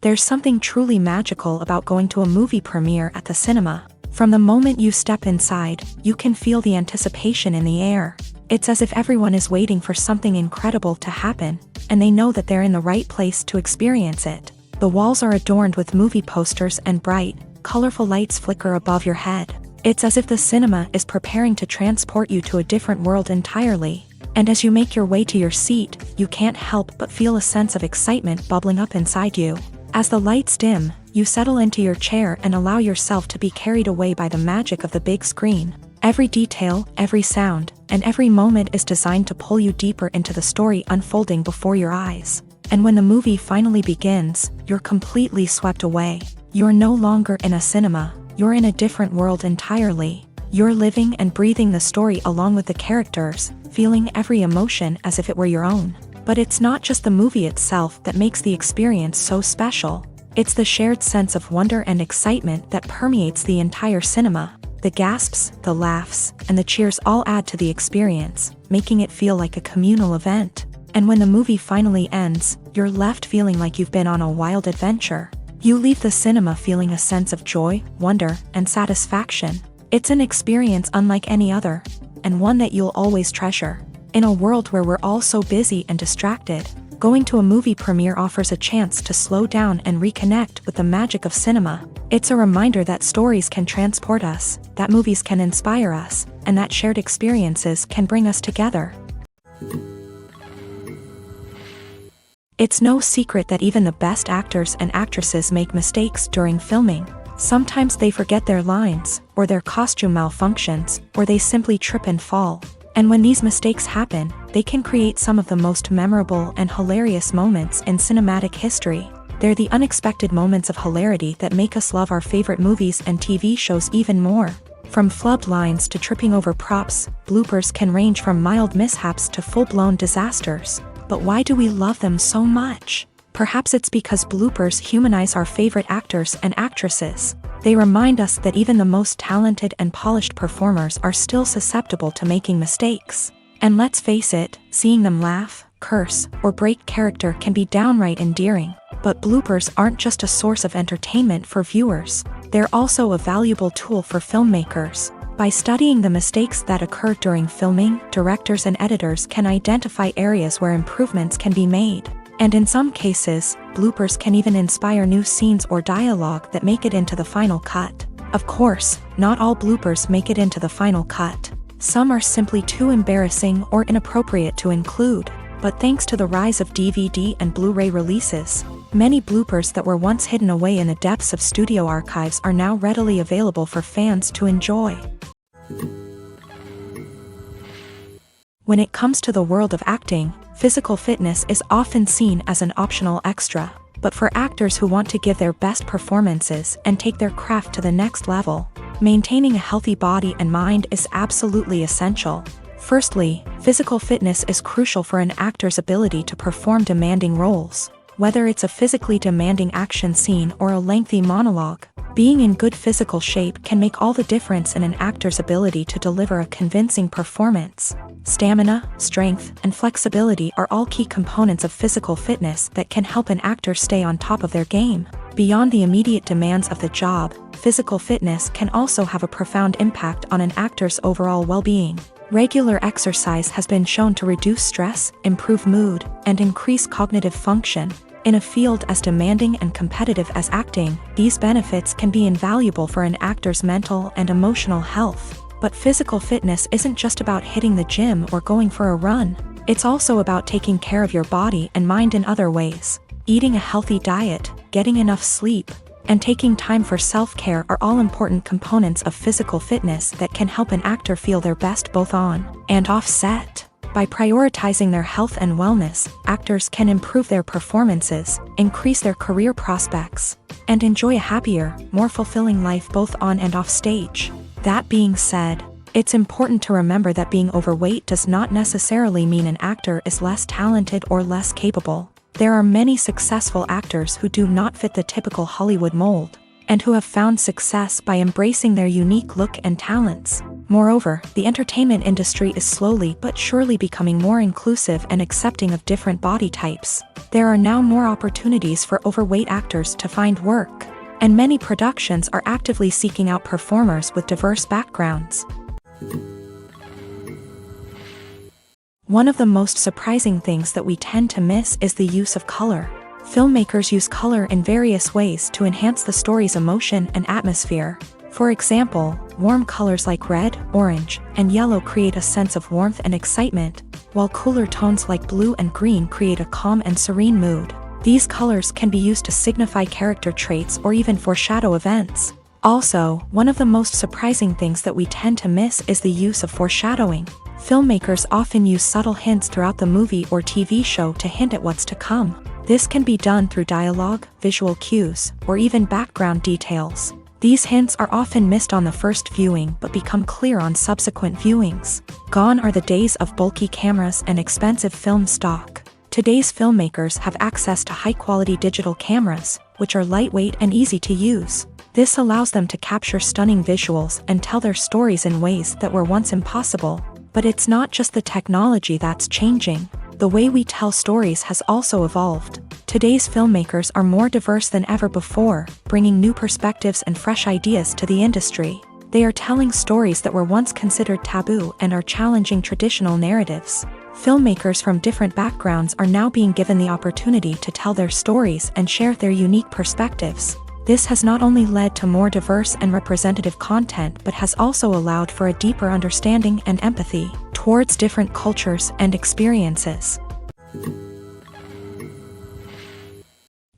There's something truly magical about going to a movie premiere at the cinema. From the moment you step inside, you can feel the anticipation in the air. It's as if everyone is waiting for something incredible to happen, and they know that they're in the right place to experience it. The walls are adorned with movie posters and bright, colorful lights flicker above your head. It's as if the cinema is preparing to transport you to a different world entirely. And as you make your way to your seat, you can't help but feel a sense of excitement bubbling up inside you. As the lights dim, you settle into your chair and allow yourself to be carried away by the magic of the big screen. Every detail, every sound, and every moment is designed to pull you deeper into the story unfolding before your eyes. And when the movie finally begins, you're completely swept away. You're no longer in a cinema, you're in a different world entirely. You're living and breathing the story along with the characters, feeling every emotion as if it were your own. But it's not just the movie itself that makes the experience so special. It's the shared sense of wonder and excitement that permeates the entire cinema. The gasps, the laughs, and the cheers all add to the experience, making it feel like a communal event. And when the movie finally ends, you're left feeling like you've been on a wild adventure. You leave the cinema feeling a sense of joy, wonder, and satisfaction. It's an experience unlike any other, and one that you'll always treasure. In a world where we're all so busy and distracted, going to a movie premiere offers a chance to slow down and reconnect with the magic of cinema. It's a reminder that stories can transport us, that movies can inspire us, and that shared experiences can bring us together. It's no secret that even the best actors and actresses make mistakes during filming. Sometimes they forget their lines, or their costume malfunctions, or they simply trip and fall. And when these mistakes happen, they can create some of the most memorable and hilarious moments in cinematic history. They're the unexpected moments of hilarity that make us love our favorite movies and TV shows even more. From flubbed lines to tripping over props, bloopers can range from mild mishaps to full-blown disasters. But why do we love them so much? Perhaps it's because bloopers humanize our favorite actors and actresses. They remind us that even the most talented and polished performers are still susceptible to making mistakes. And let's face it, seeing them laugh, curse, or break character can be downright endearing. But bloopers aren't just a source of entertainment for viewers. They're also a valuable tool for filmmakers. By studying the mistakes that occur during filming, directors and editors can identify areas where improvements can be made. And in some cases, bloopers can even inspire new scenes or dialogue that make it into the final cut. Of course, not all bloopers make it into the final cut. Some are simply too embarrassing or inappropriate to include. But thanks to the rise of DVD and Blu-ray releases, many bloopers that were once hidden away in the depths of studio archives are now readily available for fans to enjoy. When it comes to the world of acting, physical fitness is often seen as an optional extra. But for actors who want to give their best performances and take their craft to the next level, maintaining a healthy body and mind is absolutely essential. Firstly, physical fitness is crucial for an actor's ability to perform demanding roles. Whether it's a physically demanding action scene or a lengthy monologue, being in good physical shape can make all the difference in an actor's ability to deliver a convincing performance. Stamina, strength, and flexibility are all key components of physical fitness that can help an actor stay on top of their game. Beyond the immediate demands of the job, physical fitness can also have a profound impact on an actor's overall well-being. Regular exercise has been shown to reduce stress, improve mood, and increase cognitive function. In a field as demanding and competitive as acting, these benefits can be invaluable for an actor's mental and emotional health. But physical fitness isn't just about hitting the gym or going for a run. It's also about taking care of your body and mind in other ways. Eating a healthy diet, getting enough sleep, and taking time for self-care are all important components of physical fitness that can help an actor feel their best both on and off set. By prioritizing their health and wellness, actors can improve their performances, increase their career prospects, and enjoy a happier, more fulfilling life both on and off stage. That being said, it's important to remember that being overweight does not necessarily mean an actor is less talented or less capable. There are many successful actors who do not fit the typical Hollywood mold, and who have found success by embracing their unique look and talents. Moreover, the entertainment industry is slowly but surely becoming more inclusive and accepting of different body types. There are now more opportunities for overweight actors to find work, and many productions are actively seeking out performers with diverse backgrounds. One of the most surprising things that we tend to miss is the use of color. Filmmakers use color in various ways to enhance the story's emotion and atmosphere. For example, warm colors like red, orange, and yellow create a sense of warmth and excitement, while cooler tones like blue and green create a calm and serene mood. These colors can be used to signify character traits or even foreshadow events. Also, one of the most surprising things that we tend to miss is the use of foreshadowing. Filmmakers often use subtle hints throughout the movie or TV show to hint at what's to come. This can be done through dialogue, visual cues, or even background details. These hints are often missed on the first viewing but become clear on subsequent viewings. Gone are the days of bulky cameras and expensive film stock. Today's filmmakers have access to high-quality digital cameras, which are lightweight and easy to use. This allows them to capture stunning visuals and tell their stories in ways that were once impossible. But it's not just the technology that's changing. The way we tell stories has also evolved. Today's filmmakers are more diverse than ever before, bringing new perspectives and fresh ideas to the industry. They are telling stories that were once considered taboo and are challenging traditional narratives. Filmmakers from different backgrounds are now being given the opportunity to tell their stories and share their unique perspectives. This has not only led to more diverse and representative content but has also allowed for a deeper understanding and empathy towards different cultures and experiences.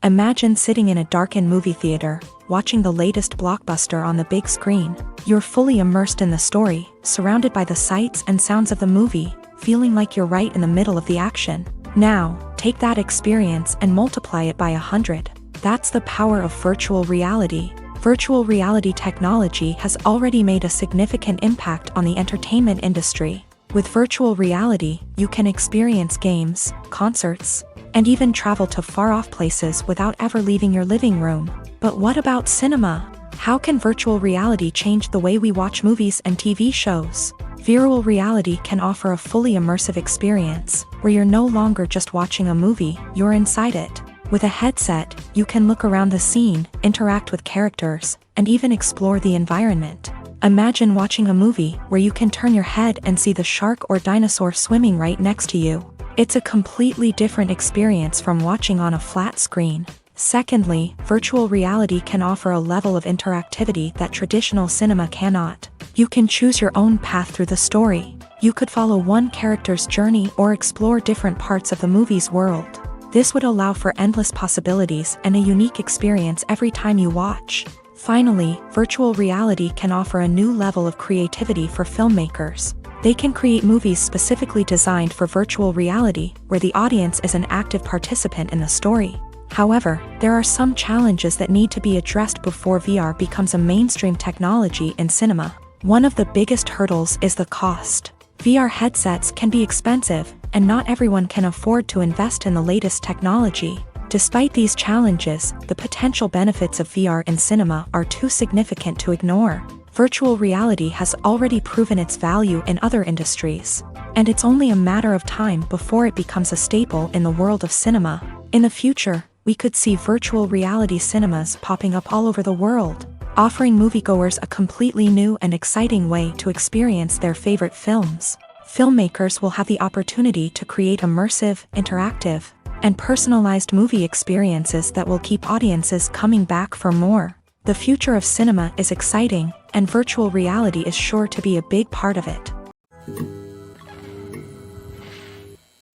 Imagine sitting in a darkened movie theater, watching the latest blockbuster on the big screen. You're fully immersed in the story, surrounded by the sights and sounds of the movie, feeling like you're right in the middle of the action. Now, take that experience and multiply it by 100. That's the power of virtual reality. Virtual reality technology has already made a significant impact on the entertainment industry. With virtual reality, you can experience games, concerts, and even travel to far-off places without ever leaving your living room. But what about cinema? How can virtual reality change the way we watch movies and TV shows? Virtual reality can offer a fully immersive experience, where you're no longer just watching a movie, you're inside it. With a headset, you can look around the scene, interact with characters, and even explore the environment. Imagine watching a movie where you can turn your head and see the shark or dinosaur swimming right next to you. It's a completely different experience from watching on a flat screen. Secondly, virtual reality can offer a level of interactivity that traditional cinema cannot. You can choose your own path through the story. You could follow one character's journey or explore different parts of the movie's world. This would allow for endless possibilities and a unique experience every time you watch. Finally, virtual reality can offer a new level of creativity for filmmakers. They can create movies specifically designed for virtual reality, where the audience is an active participant in the story. However, there are some challenges that need to be addressed before VR becomes a mainstream technology in cinema. One of the biggest hurdles is the cost. VR headsets can be expensive, and not everyone can afford to invest in the latest technology. Despite these challenges, the potential benefits of VR in cinema are too significant to ignore. Virtual reality has already proven its value in other industries, and it's only a matter of time before it becomes a staple in the world of cinema. In the future, we could see virtual reality cinemas popping up all over the world, offering moviegoers a completely new and exciting way to experience their favorite films. Filmmakers will have the opportunity to create immersive, interactive, and personalized movie experiences that will keep audiences coming back for more. The future of cinema is exciting, and virtual reality is sure to be a big part of it.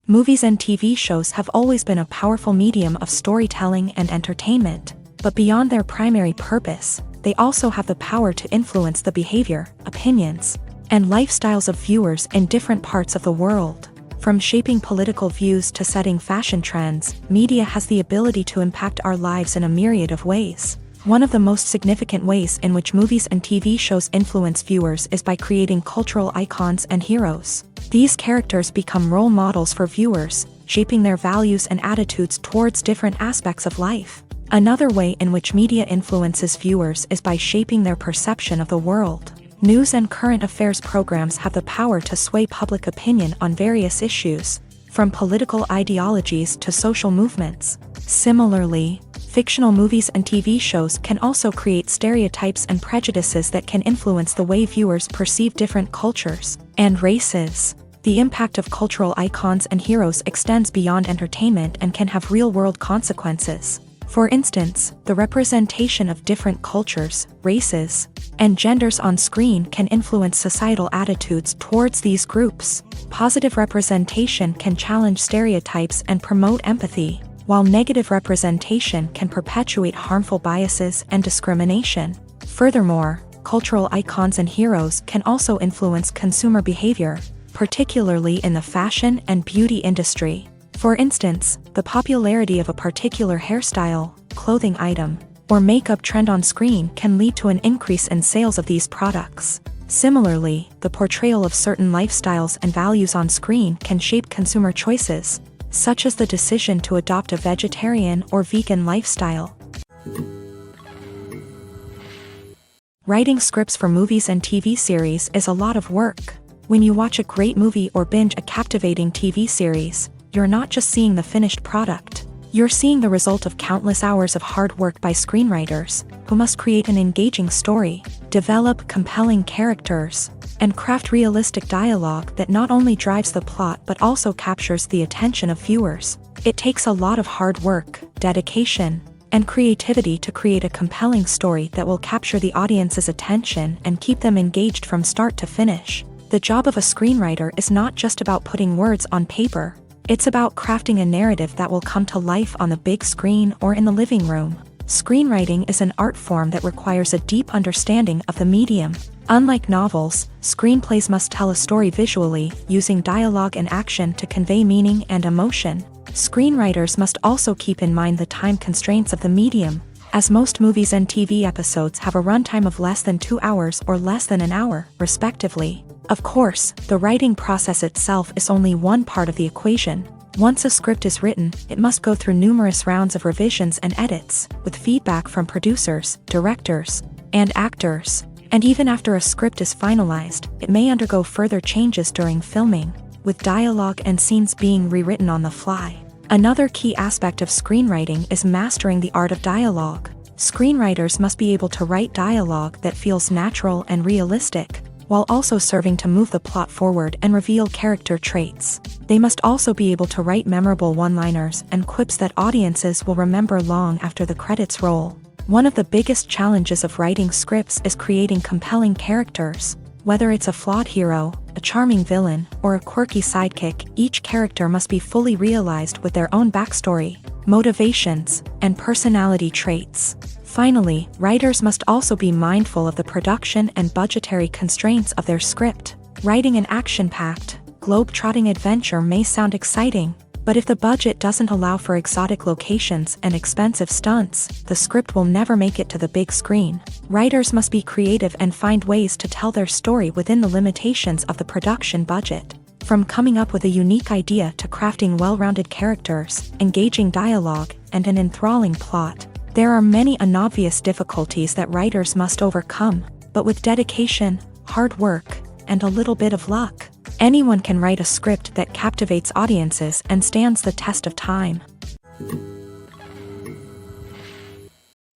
Movies and TV shows have always been a powerful medium of storytelling and entertainment, but beyond their primary purpose, they also have the power to influence the behavior, opinions, and lifestyles of viewers in different parts of the world. From shaping political views to setting fashion trends, media has the ability to impact our lives in a myriad of ways. One of the most significant ways in which movies and TV shows influence viewers is by creating cultural icons and heroes. These characters become role models for viewers, shaping their values and attitudes towards different aspects of life. Another way in which media influences viewers is by shaping their perception of the world. News and current affairs programs have the power to sway public opinion on various issues, from political ideologies to social movements. Similarly, fictional movies and TV shows can also create stereotypes and prejudices that can influence the way viewers perceive different cultures and races. The impact of cultural icons and heroes extends beyond entertainment and can have real-world consequences. For instance, the representation of different cultures, races, and genders on screen can influence societal attitudes towards these groups. Positive representation can challenge stereotypes and promote empathy, while negative representation can perpetuate harmful biases and discrimination. Furthermore, cultural icons and heroes can also influence consumer behavior, particularly in the fashion and beauty industry. For instance, the popularity of a particular hairstyle, clothing item, or makeup trend on screen can lead to an increase in sales of these products. Similarly, the portrayal of certain lifestyles and values on screen can shape consumer choices, such as the decision to adopt a vegetarian or vegan lifestyle. Writing scripts for movies and TV series is a lot of work. When you watch a great movie or binge a captivating TV series, you're not just seeing the finished product. You're seeing the result of countless hours of hard work by screenwriters, who must create an engaging story, develop compelling characters, and craft realistic dialogue that not only drives the plot but also captures the attention of viewers. It takes a lot of hard work, dedication, and creativity to create a compelling story that will capture the audience's attention and keep them engaged from start to finish. The job of a screenwriter is not just about putting words on paper. It's about crafting a narrative that will come to life on the big screen or in the living room. Screenwriting is an art form that requires a deep understanding of the medium. Unlike novels, screenplays must tell a story visually, using dialogue and action to convey meaning and emotion. Screenwriters must also keep in mind the time constraints of the medium, as most movies and TV episodes have a runtime of less than 2 hours or less than an hour, respectively. Of course, the writing process itself is only one part of the equation. Once a script is written, it must go through numerous rounds of revisions and edits, with feedback from producers, directors, and actors. And even after a script is finalized, it may undergo further changes during filming, with dialogue and scenes being rewritten on the fly. Another key aspect of screenwriting is mastering the art of dialogue. Screenwriters must be able to write dialogue that feels natural and realistic, while also serving to move the plot forward and reveal character traits. They must also be able to write memorable one-liners and quips that audiences will remember long after the credits roll. One of the biggest challenges of writing scripts is creating compelling characters. Whether it's a flawed hero, a charming villain, or a quirky sidekick, each character must be fully realized with their own backstory, motivations, and personality traits. Finally, writers must also be mindful of the production and budgetary constraints of their script. Writing an action-packed, globe-trotting adventure may sound exciting, but if the budget doesn't allow for exotic locations and expensive stunts, the script will never make it to the big screen. Writers must be creative and find ways to tell their story within the limitations of the production budget. From coming up with a unique idea to crafting well-rounded characters, engaging dialogue, and an enthralling plot, there are many unobvious difficulties that writers must overcome, but with dedication, hard work, and a little bit of luck, anyone can write a script that captivates audiences and stands the test of time.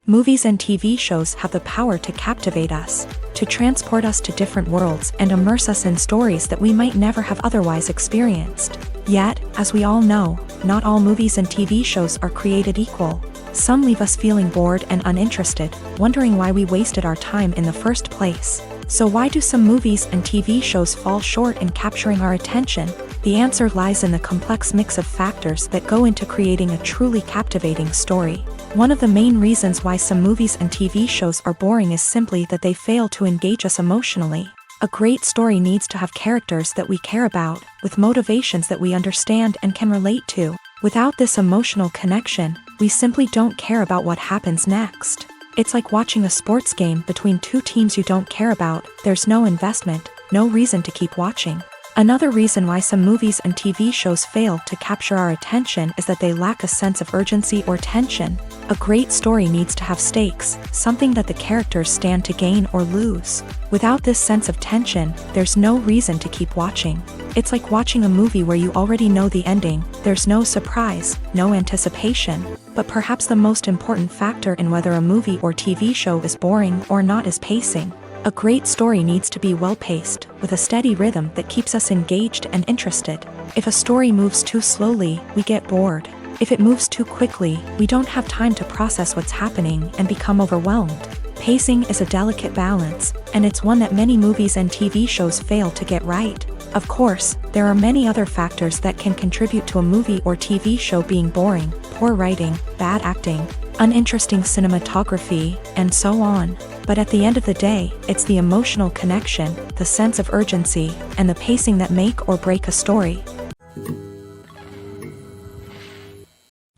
Movies and TV shows have the power to captivate us, to transport us to different worlds and immerse us in stories that we might never have otherwise experienced. Yet, as we all know, not all movies and TV shows are created equal. Some leave us feeling bored and uninterested, wondering why we wasted our time in the first place. So why do some movies and TV shows fall short in capturing our attention? The answer lies in the complex mix of factors that go into creating a truly captivating story. One of the main reasons why some movies and TV shows are boring is simply that they fail to engage us emotionally. A great story needs to have characters that we care about, with motivations that we understand and can relate to. Without this emotional connection, we simply don't care about what happens next. It's like watching a sports game between two teams you don't care about. There's no investment, no reason to keep watching. Another reason why some movies and TV shows fail to capture our attention is that they lack a sense of urgency or tension. A great story needs to have stakes, something that the characters stand to gain or lose. Without this sense of tension, there's no reason to keep watching. It's like watching a movie where you already know the ending. There's no surprise, no anticipation. But perhaps the most important factor in whether a movie or TV show is boring or not is pacing. A great story needs to be well-paced, with a steady rhythm that keeps us engaged and interested. If a story moves too slowly, we get bored. If it moves too quickly, we don't have time to process what's happening and become overwhelmed. Pacing is a delicate balance, and it's one that many movies and TV shows fail to get right. Of course, there are many other factors that can contribute to a movie or TV show being boring: poor writing, bad acting, uninteresting cinematography, and so on. But at the end of the day, it's the emotional connection, the sense of urgency, and the pacing that make or break a story.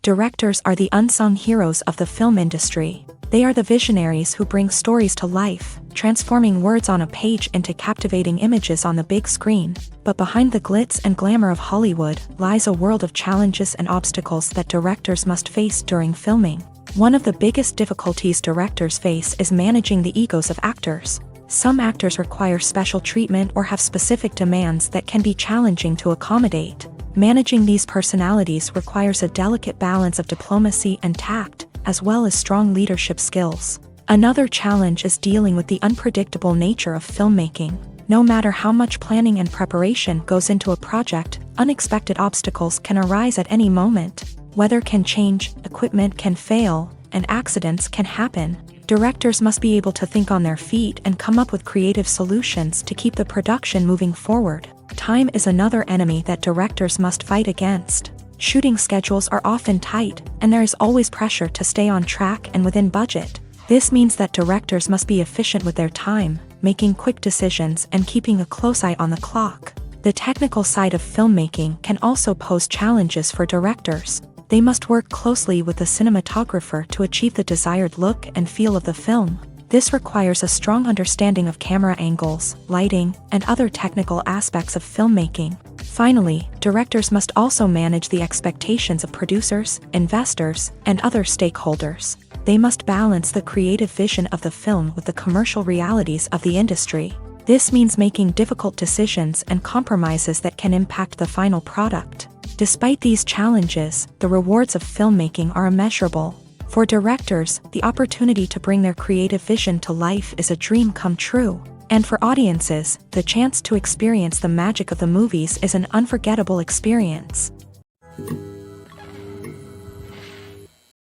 Directors are the unsung heroes of the film industry. They are the visionaries who bring stories to life, transforming words on a page into captivating images on the big screen. But behind the glitz and glamour of Hollywood lies a world of challenges and obstacles that directors must face during filming. One of the biggest difficulties directors face is managing the egos of actors. Some actors require special treatment or have specific demands that can be challenging to accommodate. Managing these personalities requires a delicate balance of diplomacy and tact, as well as strong leadership skills. Another challenge is dealing with the unpredictable nature of filmmaking. No matter how much planning and preparation goes into a project, unexpected obstacles can arise at any moment. Weather can change, equipment can fail, and accidents can happen. Directors must be able to think on their feet and come up with creative solutions to keep the production moving forward. Time is another enemy that directors must fight against. Shooting schedules are often tight, and there is always pressure to stay on track and within budget. This means that directors must be efficient with their time, making quick decisions and keeping a close eye on the clock. The technical side of filmmaking can also pose challenges for directors. They must work closely with the cinematographer to achieve the desired look and feel of the film. This requires a strong understanding of camera angles, lighting, and other technical aspects of filmmaking. Finally, directors must also manage the expectations of producers, investors, and other stakeholders. They must balance the creative vision of the film with the commercial realities of the industry. This means making difficult decisions and compromises that can impact the final product. Despite these challenges, the rewards of filmmaking are immeasurable. For directors, the opportunity to bring their creative vision to life is a dream come true. And for audiences, the chance to experience the magic of the movies is an unforgettable experience.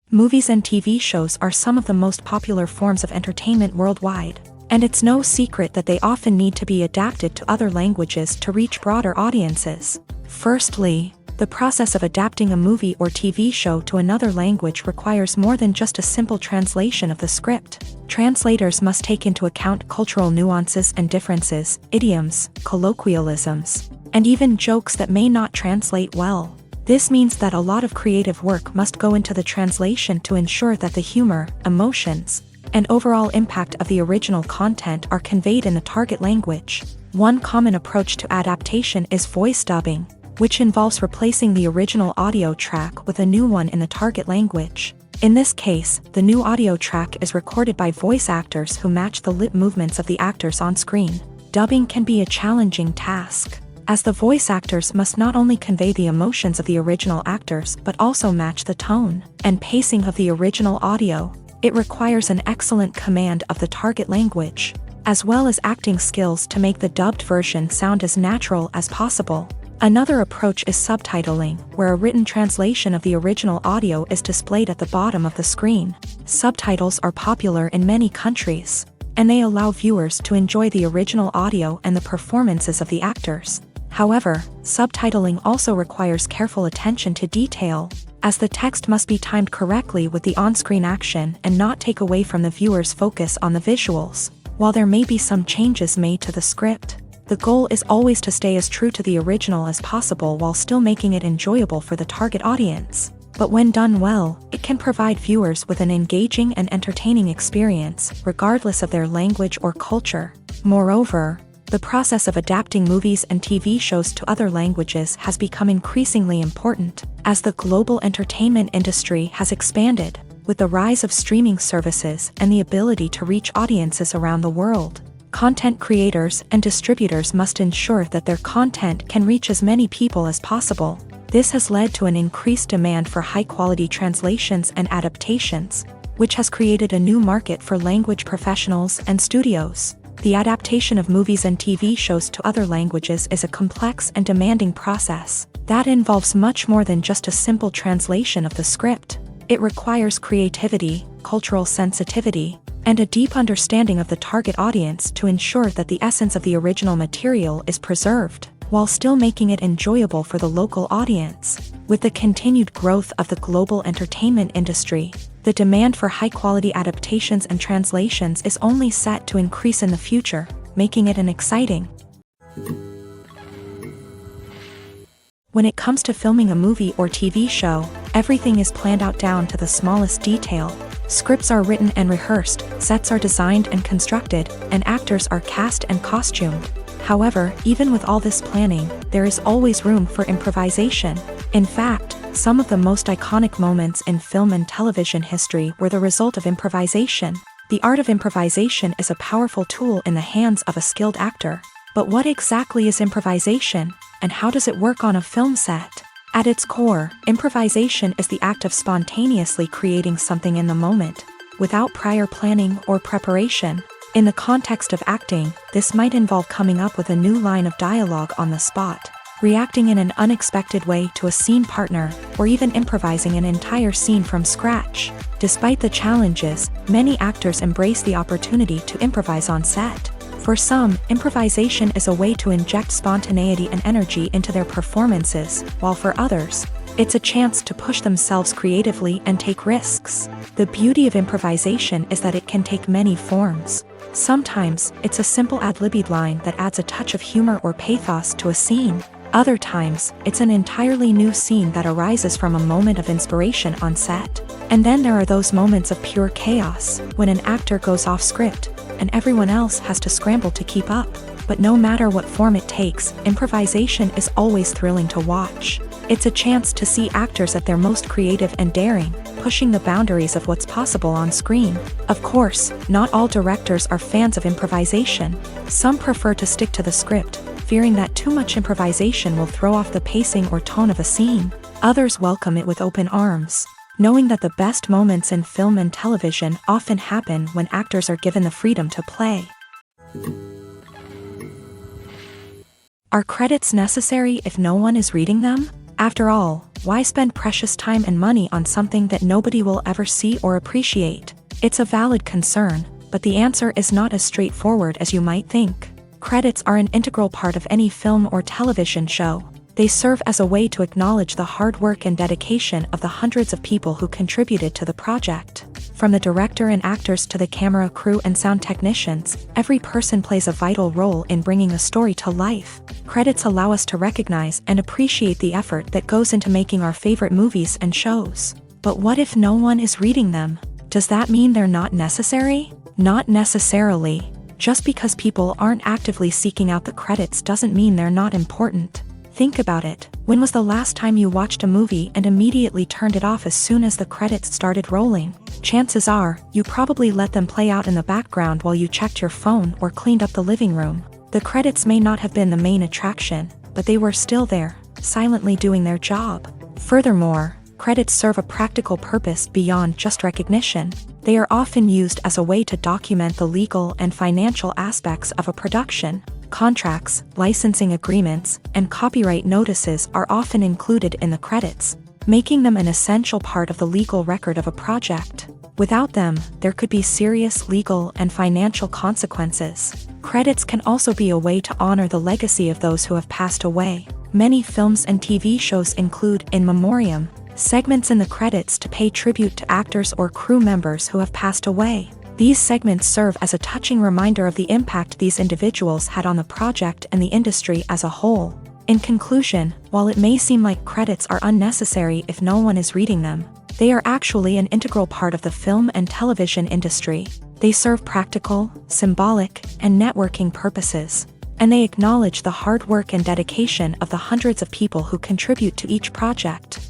Movies and TV shows are some of the most popular forms of entertainment worldwide, and it's no secret that they often need to be adapted to other languages to reach broader audiences. Firstly, the process of adapting a movie or TV show to another language requires more than just a simple translation of the script. Translators must take into account cultural nuances and differences, idioms, colloquialisms, and even jokes that may not translate well. This means that a lot of creative work must go into the translation to ensure that the humor, emotions, and overall impact of the original content are conveyed in the target language. One common approach to adaptation is voice dubbing, which involves replacing the original audio track with a new one in the target language. In this case, the new audio track is recorded by voice actors who match the lip movements of the actors on screen. Dubbing can be a challenging task, as the voice actors must not only convey the emotions of the original actors but also match the tone and pacing of the original audio. It requires an excellent command of the target language, as well as acting skills to make the dubbed version sound as natural as possible. Another approach is subtitling, where a written translation of the original audio is displayed at the bottom of the screen. Subtitles are popular in many countries, and they allow viewers to enjoy the original audio and the performances of the actors. However, subtitling also requires careful attention to detail, as the text must be timed correctly with the on-screen action and not take away from the viewer's focus on the visuals. While there may be some changes made to the script, the goal is always to stay as true to the original as possible while still making it enjoyable for the target audience. But when done well, it can provide viewers with an engaging and entertaining experience, regardless of their language or culture. Moreover, the process of adapting movies and TV shows to other languages has become increasingly important, as the global entertainment industry has expanded, with the rise of streaming services and the ability to reach audiences around the world. Content creators and distributors must ensure that their content can reach as many people as possible. This has led to an increased demand for high-quality translations and adaptations, which has created a new market for language professionals and studios. The adaptation of movies and TV shows to other languages is a complex and demanding process that involves much more than just a simple translation of the script. It requires creativity, cultural sensitivity, and a deep understanding of the target audience to ensure that the essence of the original material is preserved, while still making it enjoyable for the local audience. With the continued growth of the global entertainment industry, the demand for high-quality adaptations and translations is only set to increase in the future, making it an exciting. When it comes to filming a movie or TV show, everything is planned out down to the smallest detail. Scripts are written and rehearsed, sets are designed and constructed, and actors are cast and costumed. However, even with all this planning, there is always room for improvisation. In fact, some of the most iconic moments in film and television history were the result of improvisation. The art of improvisation is a powerful tool in the hands of a skilled actor. But what exactly is improvisation, and how does it work on a film set? At its core, improvisation is the act of spontaneously creating something in the moment, without prior planning or preparation. In the context of acting, this might involve coming up with a new line of dialogue on the spot, reacting in an unexpected way to a scene partner, or even improvising an entire scene from scratch. Despite the challenges, many actors embrace the opportunity to improvise on set. For some, improvisation is a way to inject spontaneity and energy into their performances, while for others, it's a chance to push themselves creatively and take risks. The beauty of improvisation is that it can take many forms. Sometimes, it's a simple ad-libbed line that adds a touch of humor or pathos to a scene. Other times, it's an entirely new scene that arises from a moment of inspiration on set. And then there are those moments of pure chaos, when an actor goes off script, and everyone else has to scramble to keep up. But no matter what form it takes, improvisation is always thrilling to watch. It's a chance to see actors at their most creative and daring, pushing the boundaries of what's possible on screen. Of course, not all directors are fans of improvisation. Some prefer to stick to the script, fearing that too much improvisation will throw off the pacing or tone of a scene. Others welcome it with open arms, knowing that the best moments in film and television often happen when actors are given the freedom to play. Are credits necessary if no one is reading them? After all, why spend precious time and money on something that nobody will ever see or appreciate? It's a valid concern, but the answer is not as straightforward as you might think. Credits are an integral part of any film or television show. They serve as a way to acknowledge the hard work and dedication of the hundreds of people who contributed to the project. From the director and actors to the camera crew and sound technicians, every person plays a vital role in bringing a story to life. Credits allow us to recognize and appreciate the effort that goes into making our favorite movies and shows. But what if no one is reading them? Does that mean they're not necessary? Not necessarily. Just because people aren't actively seeking out the credits doesn't mean they're not important. Think about it. When was the last time you watched a movie and immediately turned it off as soon as the credits started rolling? Chances are, you probably let them play out in the background while you checked your phone or cleaned up the living room. The credits may not have been the main attraction, but they were still there, silently doing their job. Furthermore, credits serve a practical purpose beyond just recognition. They are often used as a way to document the legal and financial aspects of a production. Contracts, licensing agreements, and copyright notices are often included in the credits, making them an essential part of the legal record of a project. Without them, there could be serious legal and financial consequences. Credits can also be a way to honor the legacy of those who have passed away. Many films and TV shows include in memoriam segments in the credits to pay tribute to actors or crew members who have passed away. These segments serve as a touching reminder of the impact these individuals had on the project and the industry as a whole. In conclusion, while it may seem like credits are unnecessary if no one is reading them, they are actually an integral part of the film and television industry. They serve practical, symbolic, and networking purposes, and they acknowledge the hard work and dedication of the hundreds of people who contribute to each project.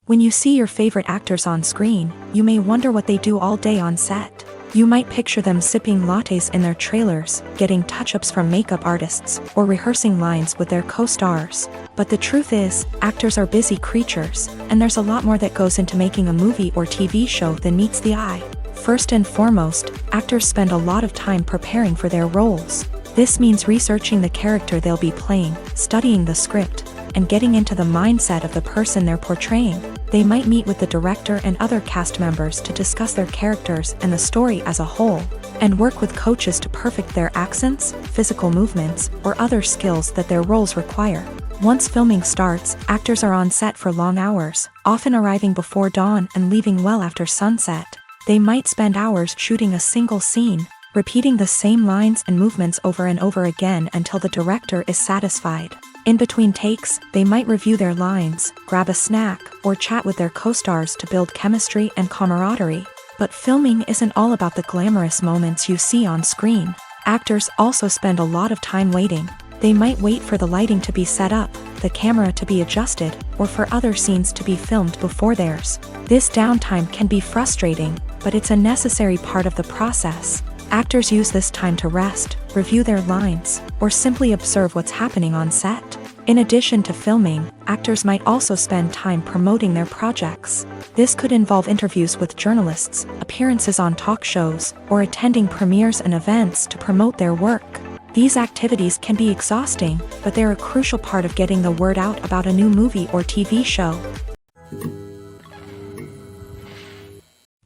When you see your favorite actors on screen, you may wonder what they do all day on set. You might picture them sipping lattes in their trailers, getting touch-ups from makeup artists, or rehearsing lines with their co-stars. But the truth is, actors are busy creatures, and there's a lot more that goes into making a movie or TV show than meets the eye. First and foremost, actors spend a lot of time preparing for their roles. This means researching the character they'll be playing, studying the script, and getting into the mindset of the person they're portraying. They might meet with the director and other cast members to discuss their characters and the story as a whole, and work with coaches to perfect their accents, physical movements, or other skills that their roles require. Once filming starts, actors are on set for long hours, often arriving before dawn and leaving well after sunset. They might spend hours shooting a single scene, repeating the same lines and movements over and over again until the director is satisfied. In between takes, they might review their lines, grab a snack, or chat with their co-stars to build chemistry and camaraderie. But filming isn't all about the glamorous moments you see on screen. Actors also spend a lot of time waiting. They might wait for the lighting to be set up, the camera to be adjusted, or for other scenes to be filmed before theirs. This downtime can be frustrating, but it's a necessary part of the process. Actors use this time to rest, review their lines, or simply observe what's happening on set. In addition to filming, actors might also spend time promoting their projects. This could involve interviews with journalists, appearances on talk shows, or attending premieres and events to promote their work. These activities can be exhausting, but they're a crucial part of getting the word out about a new movie or TV show.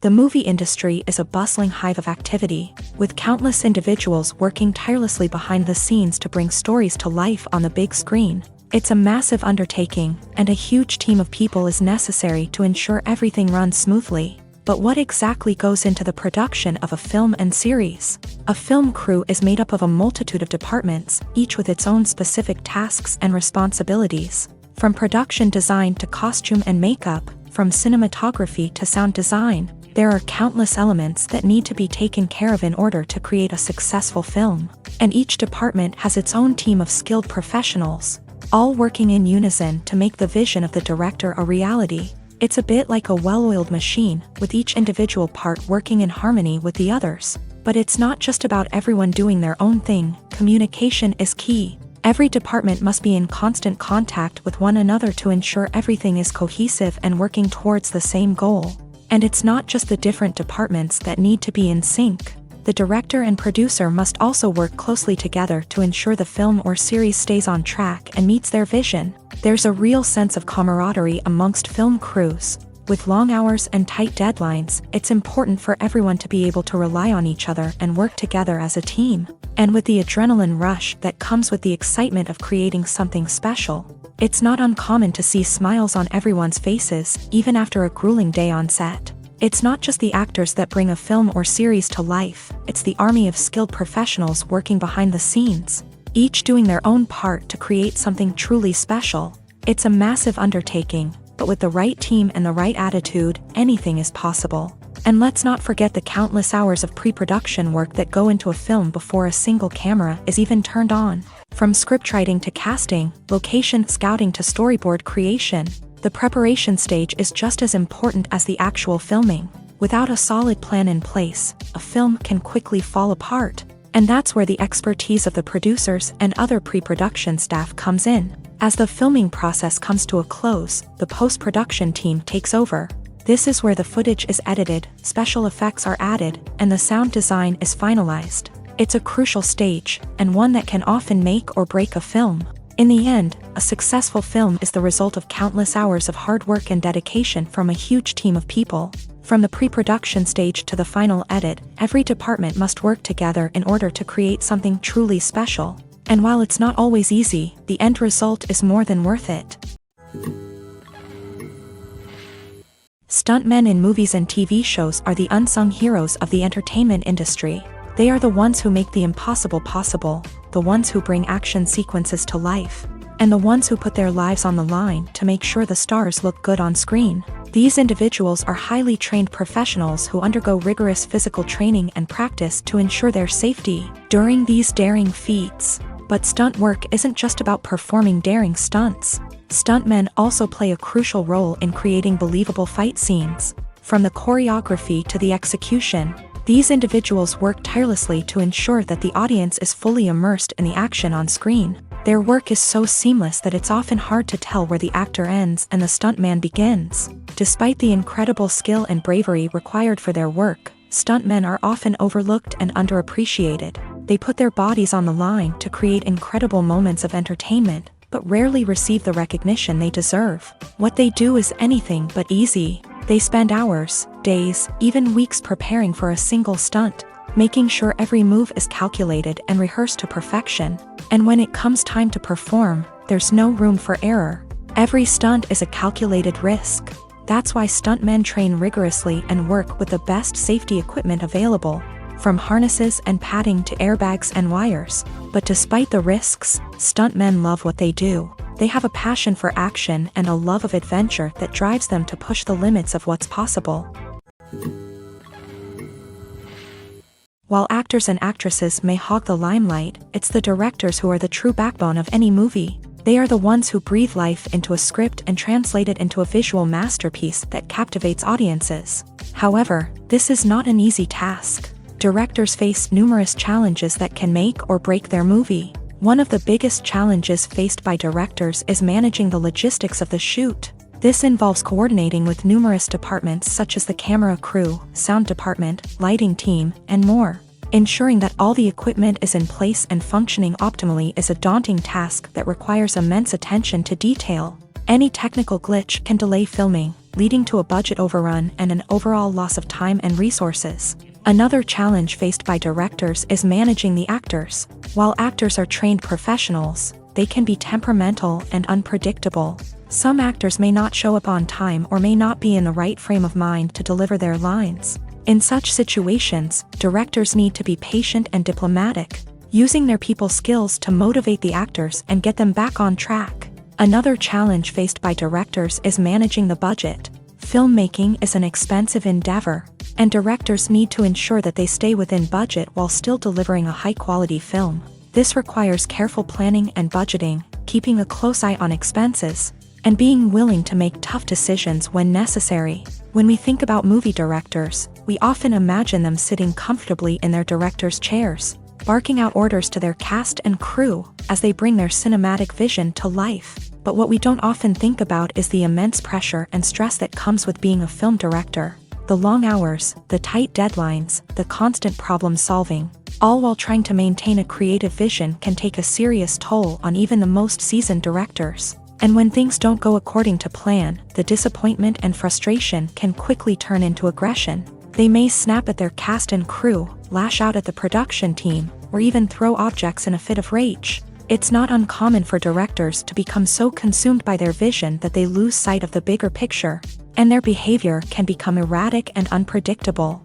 The movie industry is a bustling hive of activity, with countless individuals working tirelessly behind the scenes to bring stories to life on the big screen. It's a massive undertaking, and a huge team of people is necessary to ensure everything runs smoothly. But what exactly goes into the production of a film and series? A film crew is made up of a multitude of departments, each with its own specific tasks and responsibilities. From production design to costume and makeup, from cinematography to sound design, there are countless elements that need to be taken care of in order to create a successful film. And each department has its own team of skilled professionals, all working in unison to make the vision of the director a reality. It's a bit like a well-oiled machine, with each individual part working in harmony with the others. But it's not just about everyone doing their own thing. Communication is key. Every department must be in constant contact with one another to ensure everything is cohesive and working towards the same goal. And it's not just the different departments that need to be in sync. The director and producer must also work closely together to ensure the film or series stays on track and meets their vision. There's a real sense of camaraderie amongst film crews. With long hours and tight deadlines, it's important for everyone to be able to rely on each other and work together as a team. And with the adrenaline rush that comes with the excitement of creating something special, it's not uncommon to see smiles on everyone's faces, even after a grueling day on set. It's not just the actors that bring a film or series to life, it's the army of skilled professionals working behind the scenes, each doing their own part to create something truly special. It's a massive undertaking, but with the right team and the right attitude, anything is possible. And let's not forget the countless hours of pre-production work that go into a film before a single camera is even turned on. From scriptwriting to casting, location scouting to storyboard creation, the preparation stage is just as important as the actual filming. Without a solid plan in place, a film can quickly fall apart. And that's where the expertise of the producers and other pre-production staff comes in. As the filming process comes to a close, the post-production team takes over. This is where the footage is edited, special effects are added, and the sound design is finalized. It's a crucial stage, and one that can often make or break a film. In the end, a successful film is the result of countless hours of hard work and dedication from a huge team of people. From the pre-production stage to the final edit, every department must work together in order to create something truly special. And while it's not always easy, the end result is more than worth it. Stuntmen in movies and TV shows are the unsung heroes of the entertainment industry. They are the ones who make the impossible possible, the ones who bring action sequences to life, and the ones who put their lives on the line to make sure the stars look good on screen. These individuals are highly trained professionals who undergo rigorous physical training and practice to ensure their safety during these daring feats. But stunt work isn't just about performing daring stunts. Stuntmen also play a crucial role in creating believable fight scenes. From the choreography to the execution, these individuals work tirelessly to ensure that the audience is fully immersed in the action on screen. Their work is so seamless that it's often hard to tell where the actor ends and the stuntman begins. Despite the incredible skill and bravery required for their work, Stuntmen are often overlooked and underappreciated. They put their bodies on the line to create incredible moments of entertainment, but rarely receive the recognition they deserve. What they do is anything but easy. They spend hours, days, even weeks preparing for a single stunt, making sure every move is calculated and rehearsed to perfection. And when it comes time to perform, there's no room for error. Every stunt is a calculated risk. That's why stuntmen train rigorously and work with the best safety equipment available, from harnesses and padding to airbags and wires. But despite the risks, stuntmen love what they do. They have a passion for action and a love of adventure that drives them to push the limits of what's possible. While actors and actresses may hog the limelight, it's the directors who are the true backbone of any movie. They are the ones who breathe life into a script and translate it into a visual masterpiece that captivates audiences. However, this is not an easy task. Directors face numerous challenges that can make or break their movie. One of the biggest challenges faced by directors is managing the logistics of the shoot. This involves coordinating with numerous departments such as the camera crew, sound department, lighting team, and more. Ensuring that all the equipment is in place and functioning optimally is a daunting task that requires immense attention to detail. Any technical glitch can delay filming, leading to a budget overrun and an overall loss of time and resources. Another challenge faced by directors is managing the actors. While actors are trained professionals, they can be temperamental and unpredictable. Some actors may not show up on time or may not be in the right frame of mind to deliver their lines. In such situations, directors need to be patient and diplomatic, using their people skills to motivate the actors and get them back on track. Another challenge faced by directors is managing the budget. Filmmaking is an expensive endeavor, and directors need to ensure that they stay within budget while still delivering a high-quality film. This requires careful planning and budgeting, keeping a close eye on expenses, and being willing to make tough decisions when necessary. When we think about movie directors, we often imagine them sitting comfortably in their director's chairs, barking out orders to their cast and crew as they bring their cinematic vision to life. But what we don't often think about is the immense pressure and stress that comes with being a film director. The long hours, the tight deadlines, the constant problem solving, all while trying to maintain a creative vision can take a serious toll on even the most seasoned directors. And when things don't go according to plan, the disappointment and frustration can quickly turn into aggression. They may snap at their cast and crew, lash out at the production team, or even throw objects in a fit of rage. It's not uncommon for directors to become so consumed by their vision that they lose sight of the bigger picture, and their behavior can become erratic and unpredictable.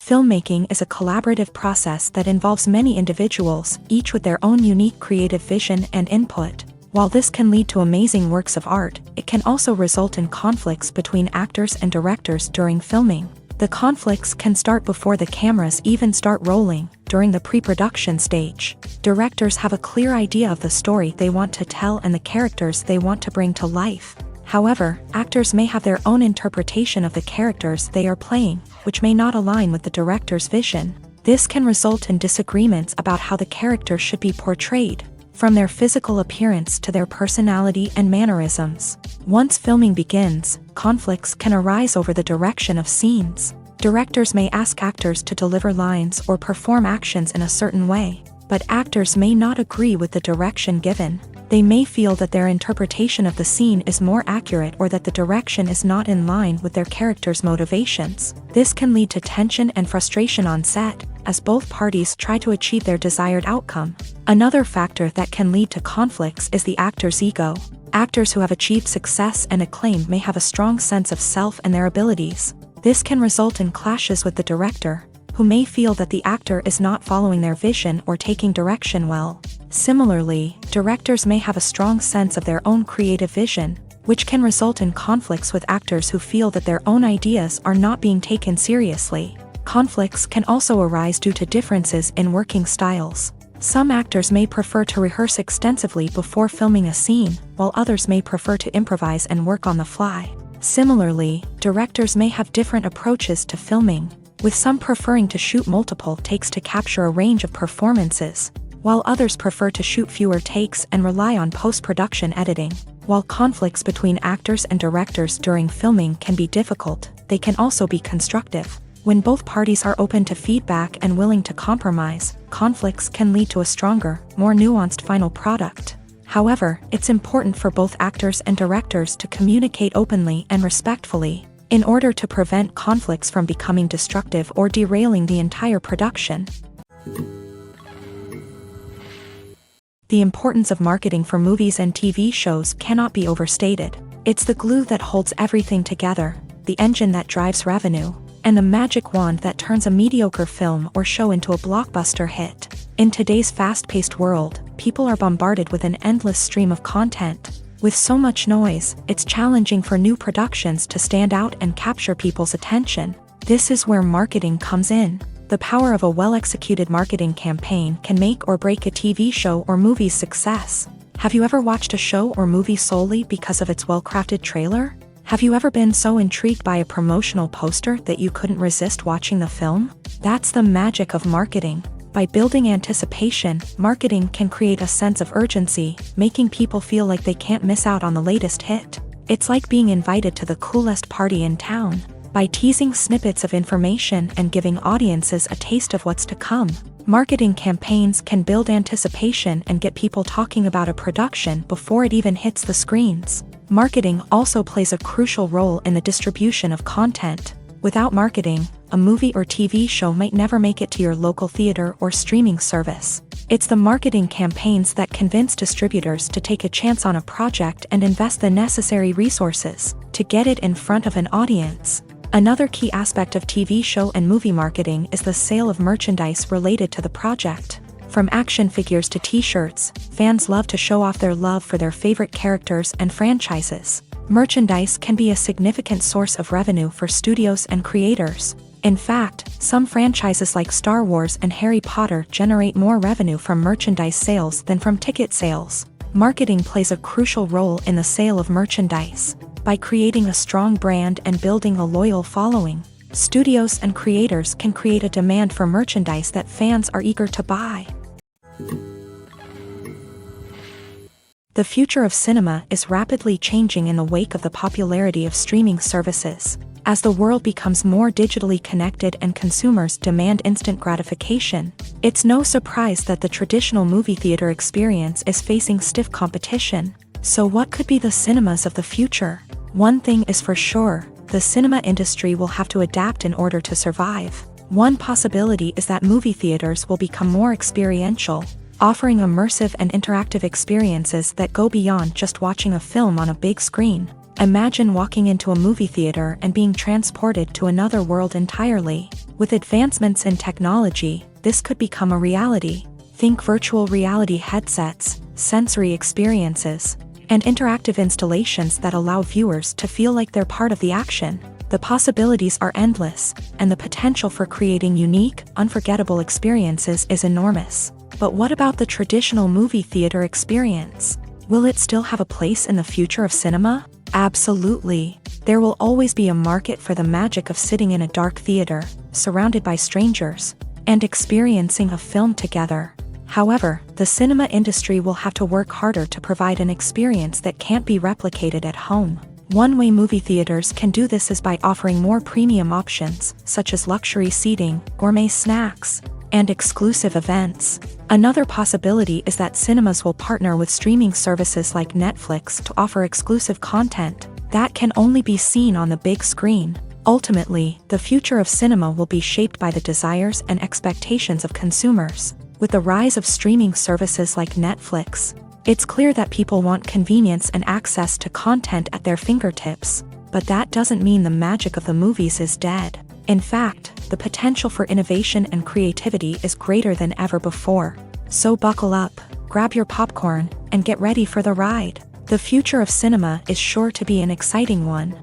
Filmmaking is a collaborative process that involves many individuals, each with their own unique creative vision and input. While this can lead to amazing works of art, it can also result in conflicts between actors and directors during filming. The conflicts can start before the cameras even start rolling, during the pre-production stage. Directors have a clear idea of the story they want to tell and the characters they want to bring to life. However, actors may have their own interpretation of the characters they are playing, which may not align with the director's vision. This can result in disagreements about how the character should be portrayed, from their physical appearance to their personality and mannerisms. Once filming begins, conflicts can arise over the direction of scenes. Directors may ask actors to deliver lines or perform actions in a certain way, but actors may not agree with the direction given. They may feel that their interpretation of the scene is more accurate or that the direction is not in line with their character's motivations. This can lead to tension and frustration on set, as both parties try to achieve their desired outcome. Another factor that can lead to conflicts is the actor's ego. Actors who have achieved success and acclaim may have a strong sense of self and their abilities. This can result in clashes with the director, who may feel that the actor is not following their vision or taking direction well. Similarly, directors may have a strong sense of their own creative vision, which can result in conflicts with actors who feel that their own ideas are not being taken seriously. Conflicts can also arise due to differences in working styles. Some actors may prefer to rehearse extensively before filming a scene, while others may prefer to improvise and work on the fly. Similarly, directors may have different approaches to filming, with some preferring to shoot multiple takes to capture a range of performances, while others prefer to shoot fewer takes and rely on post-production editing. While conflicts between actors and directors during filming can be difficult, they can also be constructive. When both parties are open to feedback and willing to compromise, conflicts can lead to a stronger, more nuanced final product. However, it's important for both actors and directors to communicate openly and respectfully, in order to prevent conflicts from becoming destructive or derailing the entire production. The importance of marketing for movies and TV shows cannot be overstated. It's the glue that holds everything together, the engine that drives revenue, and the magic wand that turns a mediocre film or show into a blockbuster hit. In today's fast-paced world, people are bombarded with an endless stream of content. With so much noise, it's challenging for new productions to stand out and capture people's attention. This is where marketing comes in. The power of a well-executed marketing campaign can make or break a TV show or movie's success. Have you ever watched a show or movie solely because of its well-crafted trailer? Have you ever been so intrigued by a promotional poster that you couldn't resist watching the film? That's the magic of marketing. By building anticipation, marketing can create a sense of urgency, making people feel like they can't miss out on the latest hit. It's like being invited to the coolest party in town. By teasing snippets of information and giving audiences a taste of what's to come, marketing campaigns can build anticipation and get people talking about a production before it even hits the screens. Marketing also plays a crucial role in the distribution of content. Without marketing, a movie or TV show might never make it to your local theater or streaming service. It's the marketing campaigns that convince distributors to take a chance on a project and invest the necessary resources to get it in front of an audience. Another key aspect of TV show and movie marketing is the sale of merchandise related to the project. From action figures to t-shirts, fans love to show off their love for their favorite characters and franchises. Merchandise can be a significant source of revenue for studios and creators. In fact, some franchises like Star Wars and Harry Potter generate more revenue from merchandise sales than from ticket sales. Marketing plays a crucial role in the sale of merchandise. By creating a strong brand and building a loyal following, studios and creators can create a demand for merchandise that fans are eager to buy. The future of cinema is rapidly changing in the wake of the popularity of streaming services. As the world becomes more digitally connected and consumers demand instant gratification, it's no surprise that the traditional movie theater experience is facing stiff competition. So what could be the cinemas of the future? One thing is for sure, the cinema industry will have to adapt in order to survive. One possibility is that movie theaters will become more experiential, offering immersive and interactive experiences that go beyond just watching a film on a big screen. Imagine walking into a movie theater and being transported to another world entirely. With advancements in technology, this could become a reality. Think virtual reality headsets, sensory experiences, and interactive installations that allow viewers to feel like they're part of the action. The possibilities are endless, and the potential for creating unique, unforgettable experiences is enormous. But what about the traditional movie theater experience? Will it still have a place in the future of cinema? Absolutely. There will always be a market for the magic of sitting in a dark theater, surrounded by strangers, and experiencing a film together. However, the cinema industry will have to work harder to provide an experience that can't be replicated at home. One way movie theaters can do this is by offering more premium options, such as luxury seating, gourmet snacks, and exclusive events. Another possibility is that cinemas will partner with streaming services like Netflix to offer exclusive content that can only be seen on the big screen. Ultimately, the future of cinema will be shaped by the desires and expectations of consumers. With the rise of streaming services like Netflix, it's clear that people want convenience and access to content at their fingertips. But that doesn't mean the magic of the movies is dead. In fact, the potential for innovation and creativity is greater than ever before. So buckle up, grab your popcorn, and get ready for the ride. The future of cinema is sure to be an exciting one.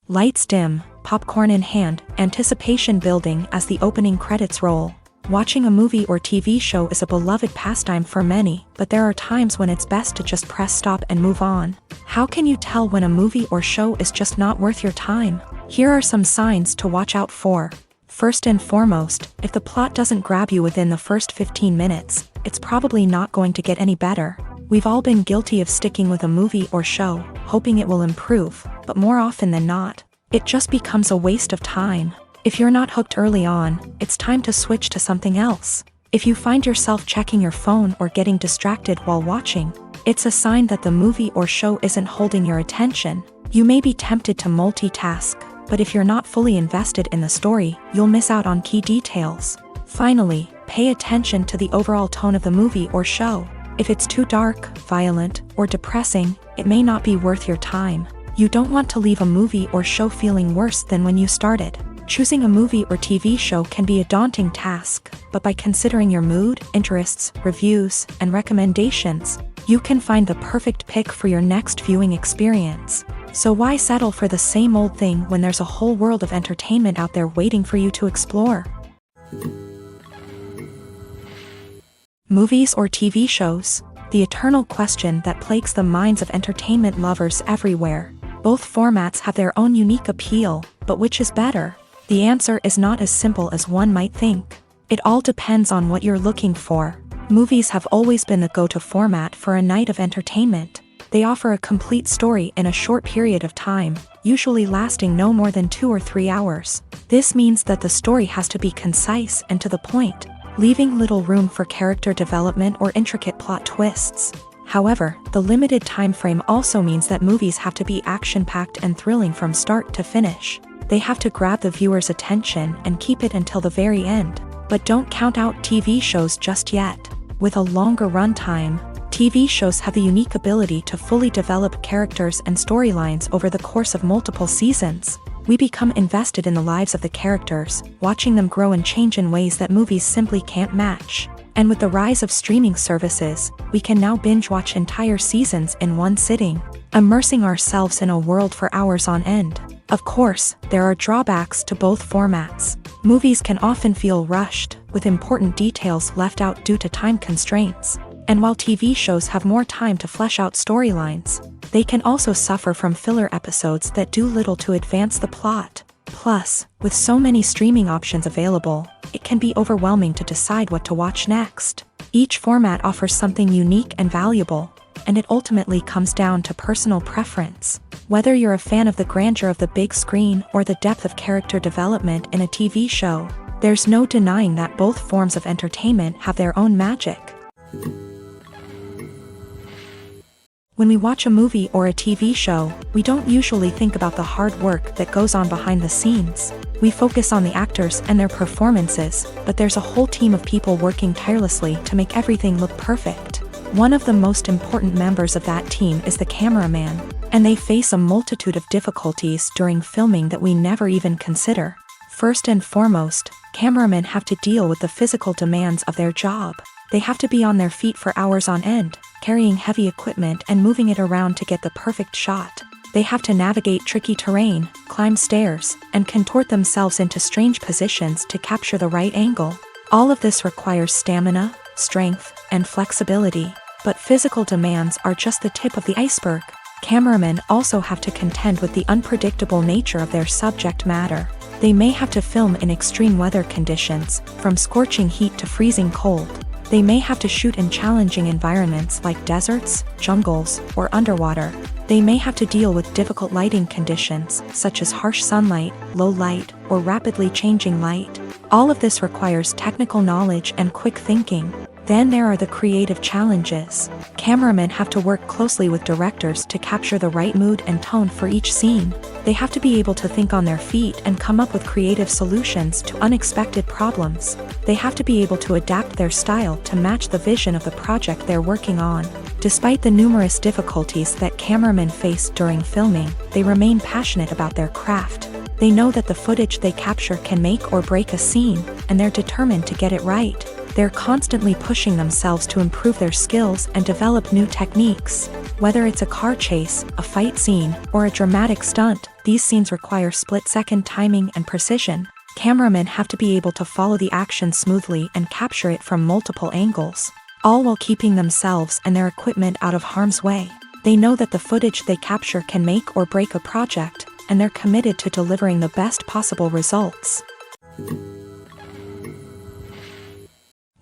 Lights dim, popcorn in hand, anticipation building as the opening credits roll. Watching a movie or TV show is a beloved pastime for many, but there are times when it's best to just press stop and move on. How can you tell when a movie or show is just not worth your time? Here are some signs to watch out for. First and foremost, if the plot doesn't grab you within the first 15 minutes, it's probably not going to get any better. We've all been guilty of sticking with a movie or show, hoping it will improve, but more often than not, it just becomes a waste of time. If you're not hooked early on, it's time to switch to something else. If you find yourself checking your phone or getting distracted while watching, it's a sign that the movie or show isn't holding your attention. You may be tempted to multitask, but if you're not fully invested in the story, you'll miss out on key details. Finally, pay attention to the overall tone of the movie or show. If it's too dark, violent, or depressing, it may not be worth your time. You don't want to leave a movie or show feeling worse than when you started. Choosing a movie or TV show can be a daunting task, but by considering your mood, interests, reviews, and recommendations, you can find the perfect pick for your next viewing experience. So why settle for the same old thing when there's a whole world of entertainment out there waiting for you to explore? Movies or TV shows? The eternal question that plagues the minds of entertainment lovers everywhere. Both formats have their own unique appeal, but which is better? The answer is not as simple as one might think. It all depends on what you're looking for. Movies have always been the go-to format for a night of entertainment. They offer a complete story in a short period of time, usually lasting no more than 2 or 3 hours. This means that the story has to be concise and to the point, leaving little room for character development or intricate plot twists. However, the limited time frame also means that movies have to be action-packed and thrilling from start to finish. They have to grab the viewer's attention and keep it until the very end. But don't count out TV shows just yet. With a longer runtime, TV shows have the unique ability to fully develop characters and storylines over the course of multiple seasons. We become invested in the lives of the characters, watching them grow and change in ways that movies simply can't match. And with the rise of streaming services, we can now binge-watch entire seasons in one sitting, immersing ourselves in a world for hours on end. Of course, there are drawbacks to both formats. Movies can often feel rushed, with important details left out due to time constraints. And while TV shows have more time to flesh out storylines, they can also suffer from filler episodes that do little to advance the plot. Plus, with so many streaming options available, it can be overwhelming to decide what to watch next. Each format offers something unique and valuable, and it ultimately comes down to personal preference. Whether you're a fan of the grandeur of the big screen or the depth of character development in a TV show, there's no denying that both forms of entertainment have their own magic. When we watch a movie or a TV show, we don't usually think about the hard work that goes on behind the scenes. We focus on the actors and their performances, but there's a whole team of people working tirelessly to make everything look perfect. One of the most important members of that team is the cameraman, and they face a multitude of difficulties during filming that we never even consider. First and foremost, cameramen have to deal with the physical demands of their job. They have to be on their feet for hours on end, carrying heavy equipment and moving it around to get the perfect shot. They have to navigate tricky terrain, climb stairs, and contort themselves into strange positions to capture the right angle. All of this requires stamina, strength, and flexibility. But physical demands are just the tip of the iceberg. Cameramen also have to contend with the unpredictable nature of their subject matter. They may have to film in extreme weather conditions, from scorching heat to freezing cold. They may have to shoot in challenging environments like deserts, jungles, or underwater. They may have to deal with difficult lighting conditions, such as harsh sunlight, low light, or rapidly changing light. All of this requires technical knowledge and quick thinking. Then there are the creative challenges. Cameramen have to work closely with directors to capture the right mood and tone for each scene. They have to be able to think on their feet and come up with creative solutions to unexpected problems. They have to be able to adapt their style to match the vision of the project they're working on. Despite the numerous difficulties that cameramen face during filming, they remain passionate about their craft. They know that the footage they capture can make or break a scene, and they're determined to get it right. They're constantly pushing themselves to improve their skills and develop new techniques. Whether it's a car chase, a fight scene, or a dramatic stunt, these scenes require split-second timing and precision. Cameramen have to be able to follow the action smoothly and capture it from multiple angles, all while keeping themselves and their equipment out of harm's way. They know that the footage they capture can make or break a project, and they're committed to delivering the best possible results.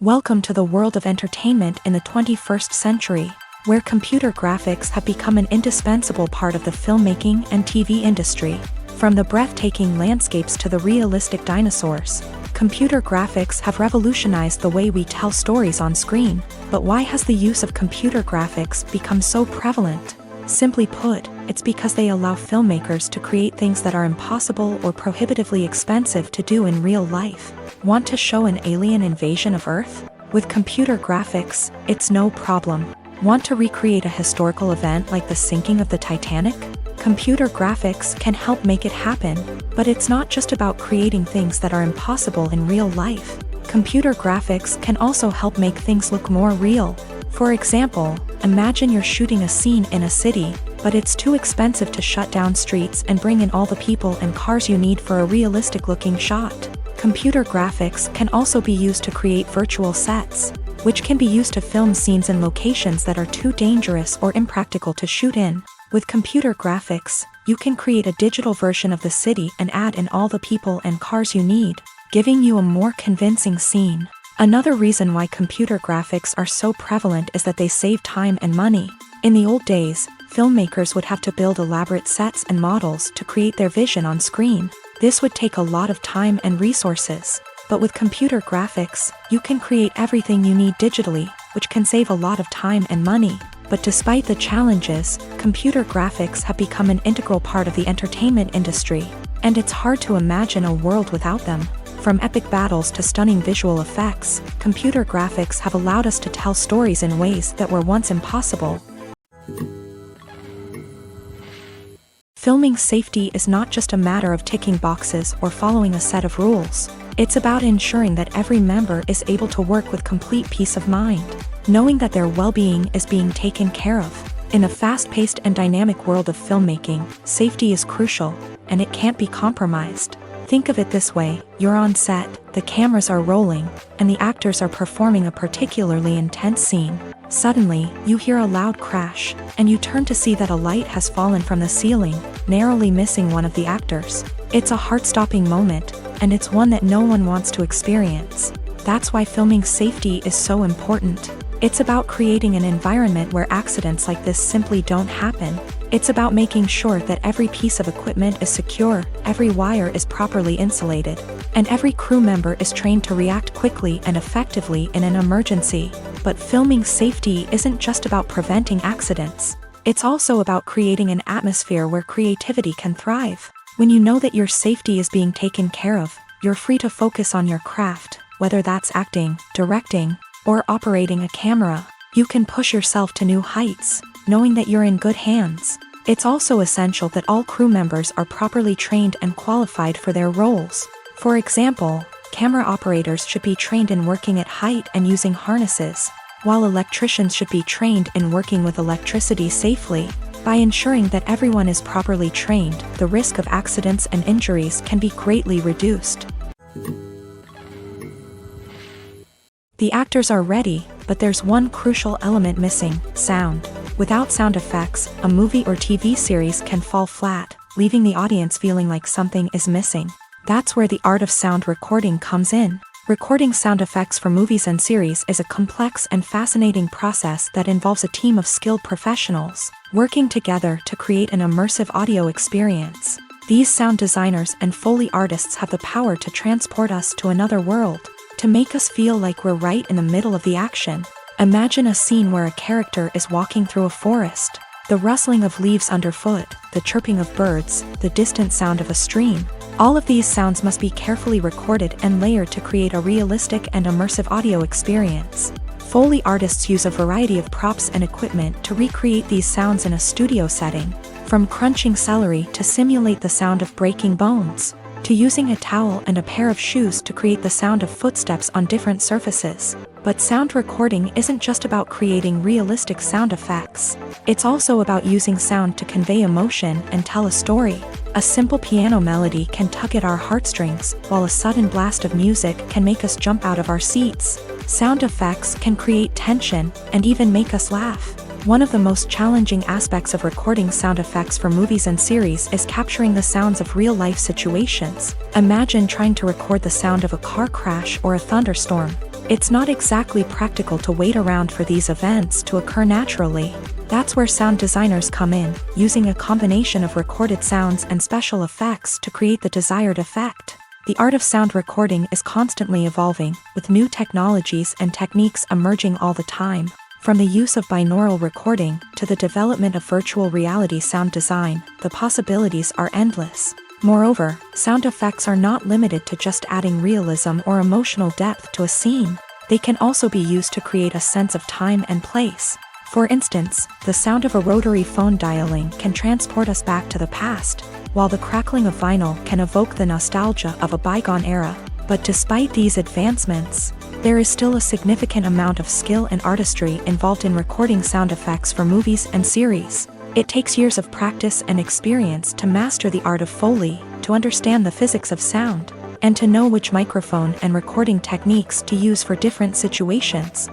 Welcome to the world of entertainment in the 21st century, where computer graphics have become an indispensable part of the filmmaking and TV industry. From the breathtaking landscapes to the realistic dinosaurs, computer graphics have revolutionized the way we tell stories on screen. But why has the use of computer graphics become so prevalent? Simply put, it's because they allow filmmakers to create things that are impossible or prohibitively expensive to do in real life. Want to show an alien invasion of Earth? With computer graphics, it's no problem. Want to recreate a historical event like the sinking of the Titanic? Computer graphics can help make it happen, but it's not just about creating things that are impossible in real life. Computer graphics can also help make things look more real. For example, imagine you're shooting a scene in a city, but it's too expensive to shut down streets and bring in all the people and cars you need for a realistic-looking shot. Computer graphics can also be used to create virtual sets, which can be used to film scenes in locations that are too dangerous or impractical to shoot in. With computer graphics, you can create a digital version of the city and add in all the people and cars you need, giving you a more convincing scene. Another reason why computer graphics are so prevalent is that they save time and money. In the old days, filmmakers would have to build elaborate sets and models to create their vision on screen. This would take a lot of time and resources. But with computer graphics, you can create everything you need digitally, which can save a lot of time and money. But despite the challenges, computer graphics have become an integral part of the entertainment industry, and it's hard to imagine a world without them. From epic battles to stunning visual effects, computer graphics have allowed us to tell stories in ways that were once impossible. Filming safety is not just a matter of ticking boxes or following a set of rules. It's about ensuring that every member is able to work with complete peace of mind, knowing that their well-being is being taken care of. In a fast-paced and dynamic world of filmmaking, safety is crucial, and it can't be compromised. Think of it this way: you're on set, the cameras are rolling, and the actors are performing a particularly intense scene. Suddenly, you hear a loud crash, and you turn to see that a light has fallen from the ceiling, narrowly missing one of the actors. It's a heart-stopping moment, and it's one that no one wants to experience. That's why filming safety is so important. It's about creating an environment where accidents like this simply don't happen. It's about making sure that every piece of equipment is secure, every wire is properly insulated, and every crew member is trained to react quickly and effectively in an emergency. But filming safety isn't just about preventing accidents. It's also about creating an atmosphere where creativity can thrive. When you know that your safety is being taken care of, you're free to focus on your craft, whether that's acting, directing, or operating a camera. You can push yourself to new heights, knowing that you're in good hands. It's also essential that all crew members are properly trained and qualified for their roles. For example, camera operators should be trained in working at height and using harnesses, while electricians should be trained in working with electricity safely. By ensuring that everyone is properly trained, the risk of accidents and injuries can be greatly reduced. The actors are ready, but there's one crucial element missing: sound. Without sound effects, a movie or TV series can fall flat, leaving the audience feeling like something is missing. That's where the art of sound recording comes in. Recording sound effects for movies and series is a complex and fascinating process that involves a team of skilled professionals working together to create an immersive audio experience. These sound designers and Foley artists have the power to transport us to another world, to make us feel like we're right in the middle of the action. Imagine a scene where a character is walking through a forest. The rustling of leaves underfoot, the chirping of birds, the distant sound of a stream. All of these sounds must be carefully recorded and layered to create a realistic and immersive audio experience. Foley artists use a variety of props and equipment to recreate these sounds in a studio setting, from crunching celery to simulate the sound of breaking bones, to using a towel and a pair of shoes to create the sound of footsteps on different surfaces. But sound recording isn't just about creating realistic sound effects. It's also about using sound to convey emotion and tell a story. A simple piano melody can tug at our heartstrings, while a sudden blast of music can make us jump out of our seats. Sound effects can create tension and even make us laugh. One of the most challenging aspects of recording sound effects for movies and series is capturing the sounds of real-life situations. Imagine trying to record the sound of a car crash or a thunderstorm. It's not exactly practical to wait around for these events to occur naturally. That's where sound designers come in, using a combination of recorded sounds and special effects to create the desired effect. The art of sound recording is constantly evolving, with new technologies and techniques emerging all the time. From the use of binaural recording to the development of virtual reality sound design, the possibilities are endless. Moreover, sound effects are not limited to just adding realism or emotional depth to a scene. They can also be used to create a sense of time and place. For instance, the sound of a rotary phone dialing can transport us back to the past, while the crackling of vinyl can evoke the nostalgia of a bygone era. But despite these advancements, there is still a significant amount of skill and artistry involved in recording sound effects for movies and series. It takes years of practice and experience to master the art of Foley, to understand the physics of sound, and to know which microphone and recording techniques to use for different situations.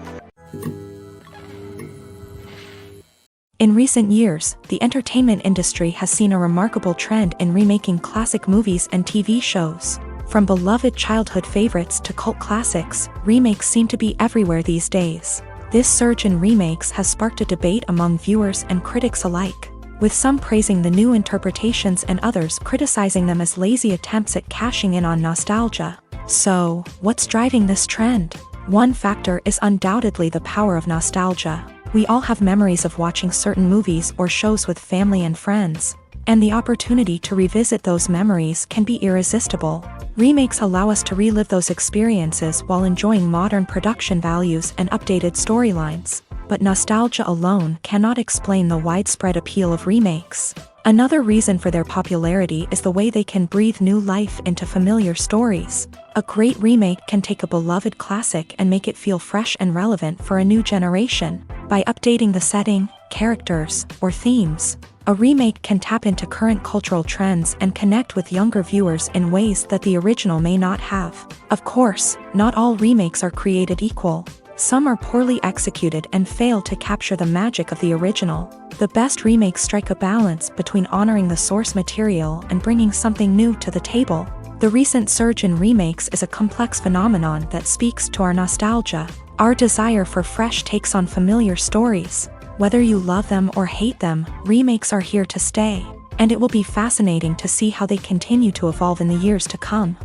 In recent years, the entertainment industry has seen a remarkable trend in remaking classic movies and TV shows. From beloved childhood favorites to cult classics, remakes seem to be everywhere these days. This surge in remakes has sparked a debate among viewers and critics alike, with some praising the new interpretations and others criticizing them as lazy attempts at cashing in on nostalgia. So, what's driving this trend? One factor is undoubtedly the power of nostalgia. We all have memories of watching certain movies or shows with family and friends, and the opportunity to revisit those memories can be irresistible. Remakes allow us to relive those experiences while enjoying modern production values and updated storylines. But nostalgia alone cannot explain the widespread appeal of remakes. Another reason for their popularity is the way they can breathe new life into familiar stories. A great remake can take a beloved classic and make it feel fresh and relevant for a new generation. By updating the setting, characters, or themes, a remake can tap into current cultural trends and connect with younger viewers in ways that the original may not have. Of course, not all remakes are created equal. Some are poorly executed and fail to capture the magic of the original. The best remakes strike a balance between honoring the source material and bringing something new to the table. The recent surge in remakes is a complex phenomenon that speaks to our nostalgia, our desire for fresh takes on familiar stories. Whether you love them or hate them, remakes are here to stay, and it will be fascinating to see how they continue to evolve in the years to come.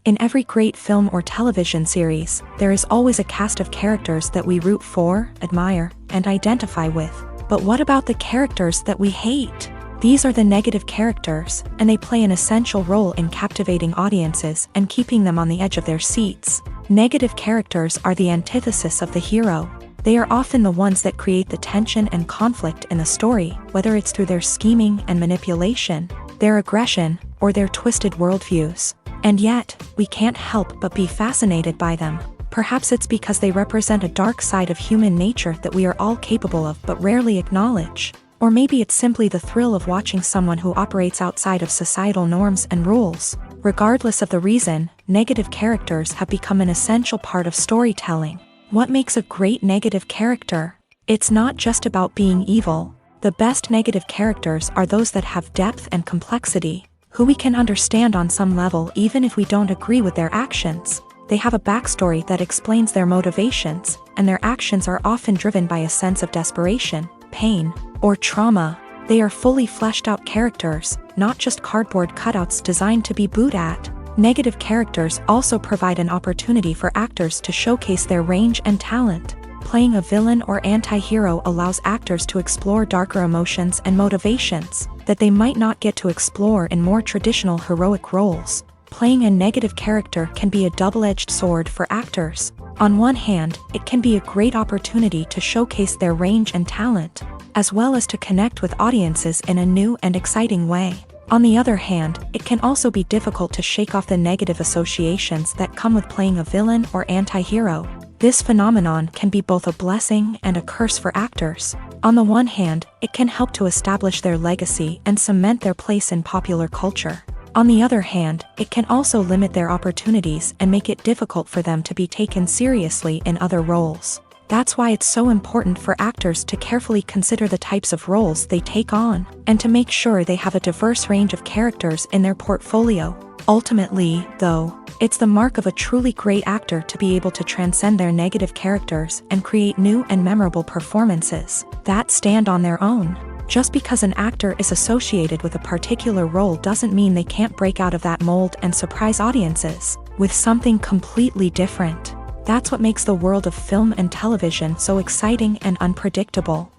In every great film or television series, there is always a cast of characters that we root for, admire, and identify with. But what about the characters that we hate? These are the negative characters, and they play an essential role in captivating audiences and keeping them on the edge of their seats. Negative characters are the antithesis of the hero. They are often the ones that create the tension and conflict in the story, whether it's through their scheming and manipulation, their aggression, or their twisted worldviews. And yet, we can't help but be fascinated by them. Perhaps it's because they represent a dark side of human nature that we are all capable of but rarely acknowledge. Or maybe it's simply the thrill of watching someone who operates outside of societal norms and rules. Regardless of the reason, negative characters have become an essential part of storytelling. What makes a great negative character? It's not just about being evil. The best negative characters are those that have depth and complexity, who we can understand on some level even if we don't agree with their actions. They have a backstory that explains their motivations, and their actions are often driven by a sense of desperation, pain, or trauma. They are fully fleshed out characters, not just cardboard cutouts designed to be booed at. Negative characters also provide an opportunity for actors to showcase their range and talent. Playing a villain or anti-hero allows actors to explore darker emotions and motivations that they might not get to explore in more traditional heroic roles. Playing a negative character can be a double-edged sword for actors. On one hand, it can be a great opportunity to showcase their range and talent, as well as to connect with audiences in a new and exciting way. On the other hand, it can also be difficult to shake off the negative associations that come with playing a villain or anti-hero. This phenomenon can be both a blessing and a curse for actors. On the one hand, it can help to establish their legacy and cement their place in popular culture. On the other hand, it can also limit their opportunities and make it difficult for them to be taken seriously in other roles. That's why it's so important for actors to carefully consider the types of roles they take on, and to make sure they have a diverse range of characters in their portfolio. Ultimately, though, it's the mark of a truly great actor to be able to transcend their negative characters and create new and memorable performances that stand on their own. Just because an actor is associated with a particular role doesn't mean they can't break out of that mold and surprise audiences with something completely different. That's what makes the world of film and television so exciting and unpredictable.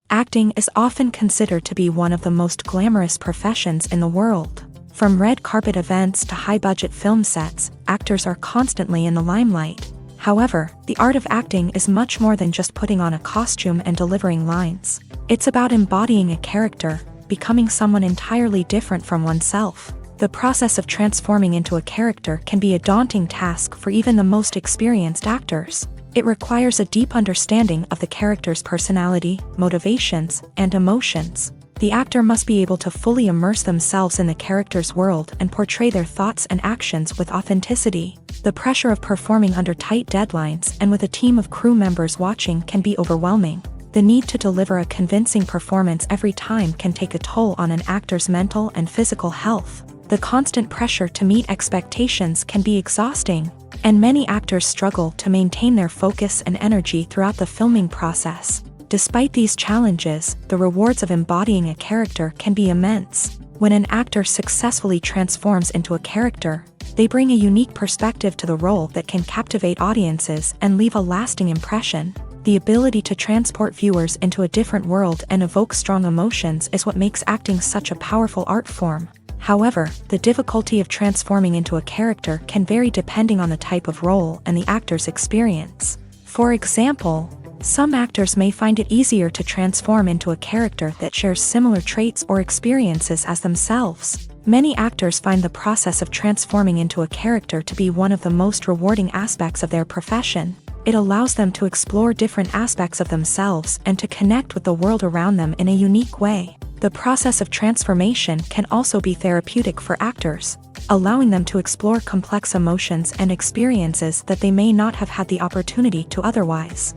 Acting is often considered to be one of the most glamorous professions in the world. From red carpet events to high-budget film sets, actors are constantly in the limelight. However, the art of acting is much more than just putting on a costume and delivering lines. It's about embodying a character, becoming someone entirely different from oneself. The process of transforming into a character can be a daunting task for even the most experienced actors. It requires a deep understanding of the character's personality, motivations, and emotions. The actor must be able to fully immerse themselves in the character's world and portray their thoughts and actions with authenticity. The pressure of performing under tight deadlines and with a team of crew members watching can be overwhelming. The need to deliver a convincing performance every time can take a toll on an actor's mental and physical health. The constant pressure to meet expectations can be exhausting, and many actors struggle to maintain their focus and energy throughout the filming process. Despite these challenges, the rewards of embodying a character can be immense. When an actor successfully transforms into a character, they bring a unique perspective to the role that can captivate audiences and leave a lasting impression. The ability to transport viewers into a different world and evoke strong emotions is what makes acting such a powerful art form. However, the difficulty of transforming into a character can vary depending on the type of role and the actor's experience. For example, some actors may find it easier to transform into a character that shares similar traits or experiences as themselves. Many actors find the process of transforming into a character to be one of the most rewarding aspects of their profession. It allows them to explore different aspects of themselves and to connect with the world around them in a unique way. The process of transformation can also be therapeutic for actors, allowing them to explore complex emotions and experiences that they may not have had the opportunity to otherwise.